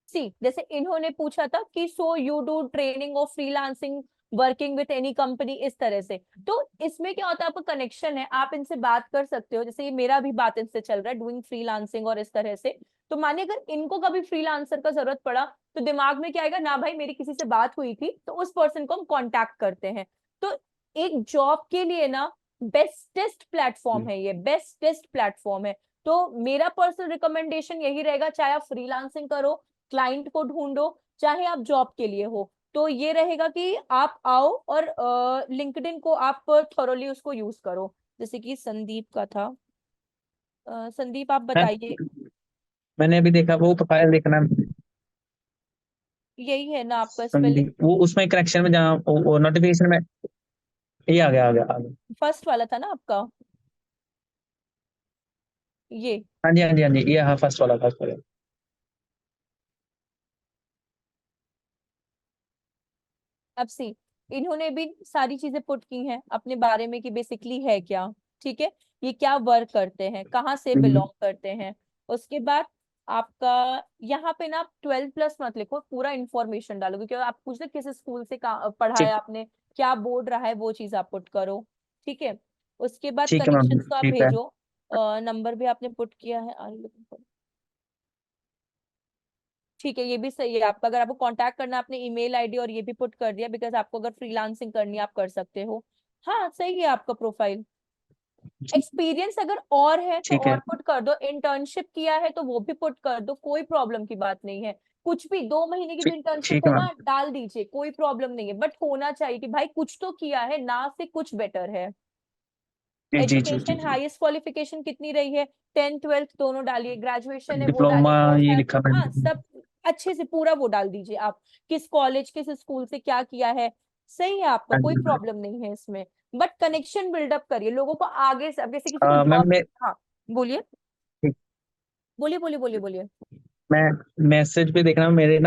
सी जैसे इन्होंने पूछा था कि so you do training of freelancing working with any company, इस तरह से। तो इसमें क्या होता है, आपका कनेक्शन है, आप इनसे बात कर सकते हो, जैसे ये मेरा भी बात इनसे चल रहा है, डूइंग फ्रीलांसिंग और इस तरह से। तो मानिए अगर इनको कभी फ्रीलांसर का जरूरत पड़ा तो दिमाग में क्या आएगा ना, भाई मेरी किसी से बात हुई थी, तो उस पर्सन को हम कॉन्टैक्ट करते हैं। तो एक जॉब के लिए ना बेस्टेस्ट प्लेटफॉर्म है ये, बेस्टेस्ट प्लेटफॉर्म है। तो मेरा पर्सनल रिकमेंडेशन यही रहेगा, चाहे आप फ्रीलांसिंग करो, क्लाइंट को ढूंढो, चाहे आप जॉब के लिए हो, तो ये रहेगा कि आप आओ और लिंक्डइन को आप थोरोली उसको यूज करो। जैसे कि संदीप का था, संदीप आप मैम बताइए, मैंने अभी देखा, वो प्रोफाइल देखना, यही है ना आपका स्पेलिंग, संदीप, वो उसमें कनेक्शन में जहाँ वो नोटिफिकेशन में, ये आ गया। फर्स्ट वाला था ना आपका, ये हाँ जी हाँ जी हाँ जी, ये हाँ, फर्स्ट वाला। अब सी इन्होंने भी सारी चीजें पुट की हैं अपने बारे में कि बेसिकली है क्या, ठीक है, ये क्या वर्क करते हैं, कहाँ से बिलोंग करते हैं। उसके बाद आपका यहाँ पे ना आप 12+ मत लिखो, पूरा इंफॉर्मेशन डालो, क्योंकि आप पूछ रहे किस स्कूल से पढ़ा है ठीक आपने, क्या बोर्ड रहा है, वो चीज आप पुट करो, ठीक है। उसके बाद ठीक है मैम, कनेक्शंस को आप ठीक है। भेजो, नंबर भी आपने पुट किया है, ठीक है, ये भी सही है आपका, अगर आपको कांटेक्ट करना है, आपने ईमेल आईडी और ये भी पुट कर दिया, बिकॉज आपको अगर फ्रीलांसिंग करनी है आप कर सकते हो। हाँ सही है आपका प्रोफाइल। एक्सपीरियंस अगर और है तो ठीक है और पुट कर दो, इंटर्नशिप किया है तो वो भी पुट कर दो, कोई प्रॉब्लम की बात नहीं है। कुछ भी 2 महीने की भी ठीक इंटर्नशिप ठीक है हो मैम। ना डाल दीजिए, कोई प्रॉब्लम नहीं है, बट होना चाहिए कि भाई कुछ तो किया है ना, से कुछ बेटर है। जी एजुकेशन हाईएस्ट क्वालिफिकेशन कितनी रही है, 10th 12th दोनों डालिए, ग्रेजुएशन है वो डिप्लोमा, डालिए, पोस्ट ये है, लिखा हाँ मैंने। सब अच्छे से पूरा वो डाल दीजिए आप, किस कॉलेज किस स्कूल से क्या किया है, सही है आपका, हाँ कोई जी प्रॉब्लम नहीं है इसमें। बट कनेक्शन बिल्डअप करिए लोगों को आगे से, अब जैसे किसी को मैम जॉब, मैं, हाँ बोलिए। बोलिए बोलिए बोलिए बोलिए। मैं मैसेज पे देखना मेरे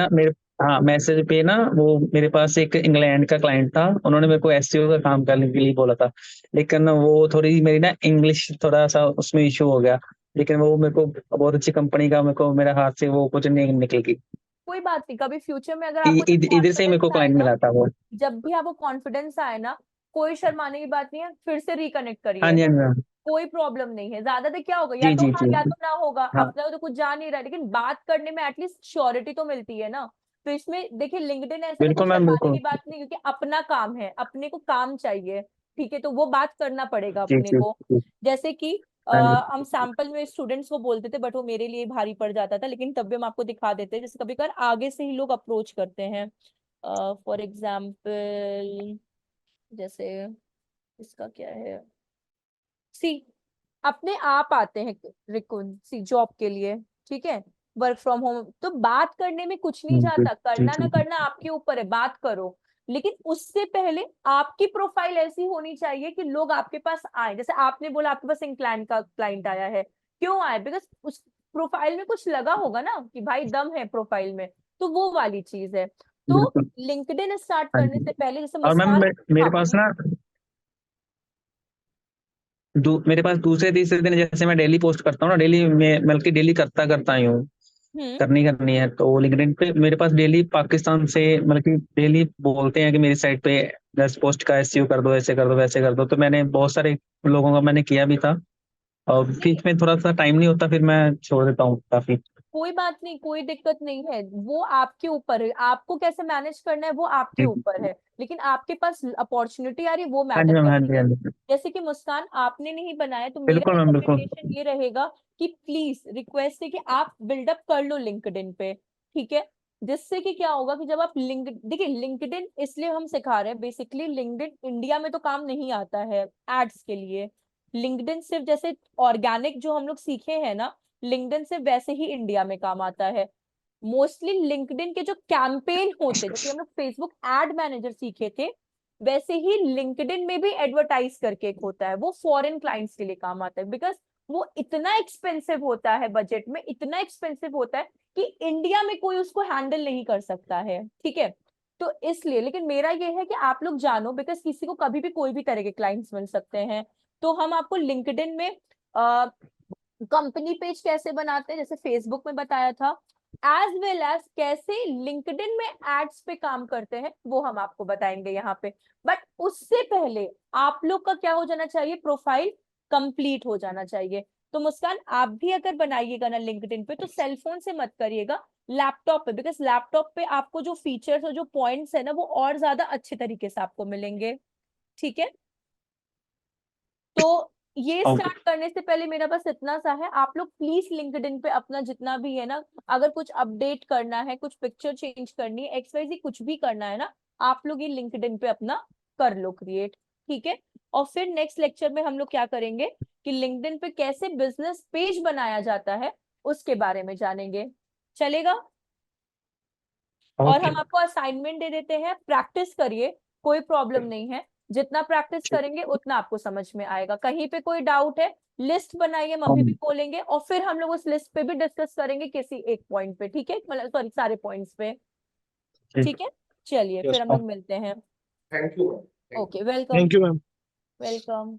हाँ मैसेज पे ना वो मेरे पास एक इंग्लैंड का क्लाइंट था, उन्होंने मेरे को एसईओ का काम करने के लिए बोला था, लेकिन वो थोड़ी मेरी ना इंग्लिश थोड़ा सा उसमें इशू हो गया, लेकिन वो मेरे को बहुत अच्छी कंपनी का मेरे को मेरे हाथ से वो कुछ नहीं निकल गई। कोई बात नहीं, कभी फ्यूचर में अगर आपको जब इधर से ही मेरे को कॉन्फिडेंस आए क्लाइंट ना, मिला था वो। जब भी आपको कॉन्फिडेंस आए ना, कोई शर्माने की बात नहीं है, फिर से रिकनेक्ट हाँ करिए, जी हाँ जी हाँ। कोई प्रॉब्लम नहीं है। ज्यादा देर क्या होगा, या जी तो जी हाँ जी या तो ना होगा, हाँ अपना तो कुछ जा नहीं रहा है, लेकिन बात करने में एटलीस्ट श्योरिटी तो मिलती है ना। तो इसमें देखिए लिंक्डइन ऐसा ना कोई बिल्कुल मैम शर्माने बिल्कुल। की बात नहीं, क्योंकि अपना काम है, अपने को काम चाहिए, ठीक है, तो वो बात करना पड़ेगा जी अपने जी को। जी। जैसे कि हाँ जी हम सैंपल में स्टूडेंट्स को बोलते थे, बट वो मेरे लिए भारी पड़ जाता था, लेकिन तब भी हम आपको दिखा देते हैं। जैसे कभी कभार आगे से ही लोग अप्रोच करते हैं, फॉर एग्जाम्पल जैसे इसका क्या है, सी अपने आप आते हैं रिकुन सी जॉब के लिए, ठीक है, वर्क फ्रॉम होम, तो बात करने में कुछ नहीं जी जाता, जी करना ना जी। करना आपके ऊपर है, बात करो। लेकिन उससे पहले आपकी प्रोफाइल ऐसी होनी चाहिए कि लोग आपके पास आए। जैसे आपने बोला आपके पास इंग्लैंड का क्लाइंट आया है, क्यों आए? बिकॉज उस प्रोफाइल में कुछ लगा होगा ना, कि भाई दम है प्रोफाइल में, तो वो वाली चीज है। तो बिल्कुल। लिंक्डइन स्टार्ट हाँ करने जी। से पहले जैसे और मैम मुस्कान, मेरे हाँ पास बोलिए। ना मेरे पास दूसरे तीसरे दिन जैसे मैं डेली पोस्ट करता हूँ ना, डेली मैं बल्कि डेली करता करता ही हूँ, हम्म। करनी है, तो लिंक्डइन पे मेरे पास डेली पाकिस्तान से मतलब कि डेली बोलते हैं कि मेरी साइट पे दस पोस्ट का एसईओ कर दो, ऐसे कर दो वैसे कर दो, तो मैंने बहुत सारे लोगों का मैंने किया भी था, और बीच में थोड़ा सा टाइम नहीं होता, फिर मैं छोड़ देता हूँ काफी। कोई बात नहीं, कोई दिक्कत नहीं है, वो आपके ऊपर है, आपको कैसे मैनेज करना है वो आपके जी ऊपर है, लेकिन आपके पास अपॉर्चुनिटी आ रही है वो हाँ जी मैटर मैम हाँ करती जी है। हाँ जी। जैसे कि मुस्कान आपने नहीं बनाया, तो मेरा बिल्कुल मैम बिल्कुल। रिकमेंडेशन ये रहेगा कि प्लीज रिक्वेस्ट है कि आप बिल्डअप कर लो लिंक्डइन पे, ठीक है। जिससे कि क्या होगा कि जब आप लिंक देखिए, लिंक्डइन इसलिए हम सिखा रहे हैं, बेसिकली लिंक्डइन इंडिया में तो काम नहीं आता है एड्स के लिए। लिंक्डइन सिर्फ जैसे ऑर्गेनिक जो हम लोग सीखे हैं ना, लिंक्डइन से वैसे ही इंडिया में काम आता है। मोस्टली लिंक्डइन के जो कैंपेन होते हैं, जैसे हम लोग फेसबुक एड मैनेजर सीखे थे, वैसे ही लिंक्डइन में भी एडवर्टाइज करके एक होता है, वो फॉरेन क्लाइंट्स के लिए काम आता है, बिकॉज वो इतना एक्सपेंसिव होता है, बजट में इतना एक्सपेंसिव होता है कि इंडिया में कोई उसको हैंडल नहीं कर सकता है, ठीक है। तो इसलिए, लेकिन मेरा ये है कि आप लोग जानो, बिकॉज किसी को कभी भी कोई भी तरह के क्लाइंट्स मिल सकते हैं। तो हम आपको लिंक्डइन में कंपनी पेज कैसे बनाते हैं, जैसे फेसबुक में बताया था, एज वेल एज कैसे लिंक्डइन में एड्स पे काम करते हैं, वो हम आपको बताएंगे यहाँ पे। बट उससे पहले आप लोग का क्या हो जाना चाहिए, प्रोफाइल कंप्लीट हो जाना चाहिए। तो मुस्कान आप भी अगर बनाइएगा ना लिंक्डइन पे, तो सेलफोन से मत करिएगा, लैपटॉप पे, बिकॉज लैपटॉप पे आपको जो फीचर्स और जो पॉइंट्स है ना, वो और ज्यादा अच्छे तरीके से आपको मिलेंगे, ठीक है। तो ये ओके। स्टार्ट करने से पहले मेरा बस इतना सा है, आप लोग प्लीज लिंक्डइन पे अपना जितना भी है ना, अगर कुछ अपडेट करना है, कुछ पिक्चर चेंज करनी है, एक्सवाइजी कुछ भी करना है ना, आप लोग ये लिंक्डइन पे अपना कर लो क्रिएट, ठीक है। और फिर नेक्स्ट लेक्चर में हम लोग क्या करेंगे कि लिंक्डइन पे कैसे बिजनेस पेज बनाया जाता है उसके बारे में जानेंगे, चलेगा। और ओके। हम आपको असाइनमेंट दे देते हैं, प्रैक्टिस करिए, कोई प्रॉब्लम नहीं है, जितना प्रैक्टिस करेंगे उतना आपको समझ में आएगा। कहीं पे कोई डाउट है, लिस्ट बनाइए, मम्मी भी बोलेंगे, और फिर हम लोग उस लिस्ट पे भी डिस्कस करेंगे किसी एक पॉइंट पे, ठीक है, मतलब सॉरी सारे पॉइंट्स पे, ठीक है। चलिए Yes, फिर हम लोग मिलते हैं। Thank you. Okay, welcome thank you, ma'am. Welcome.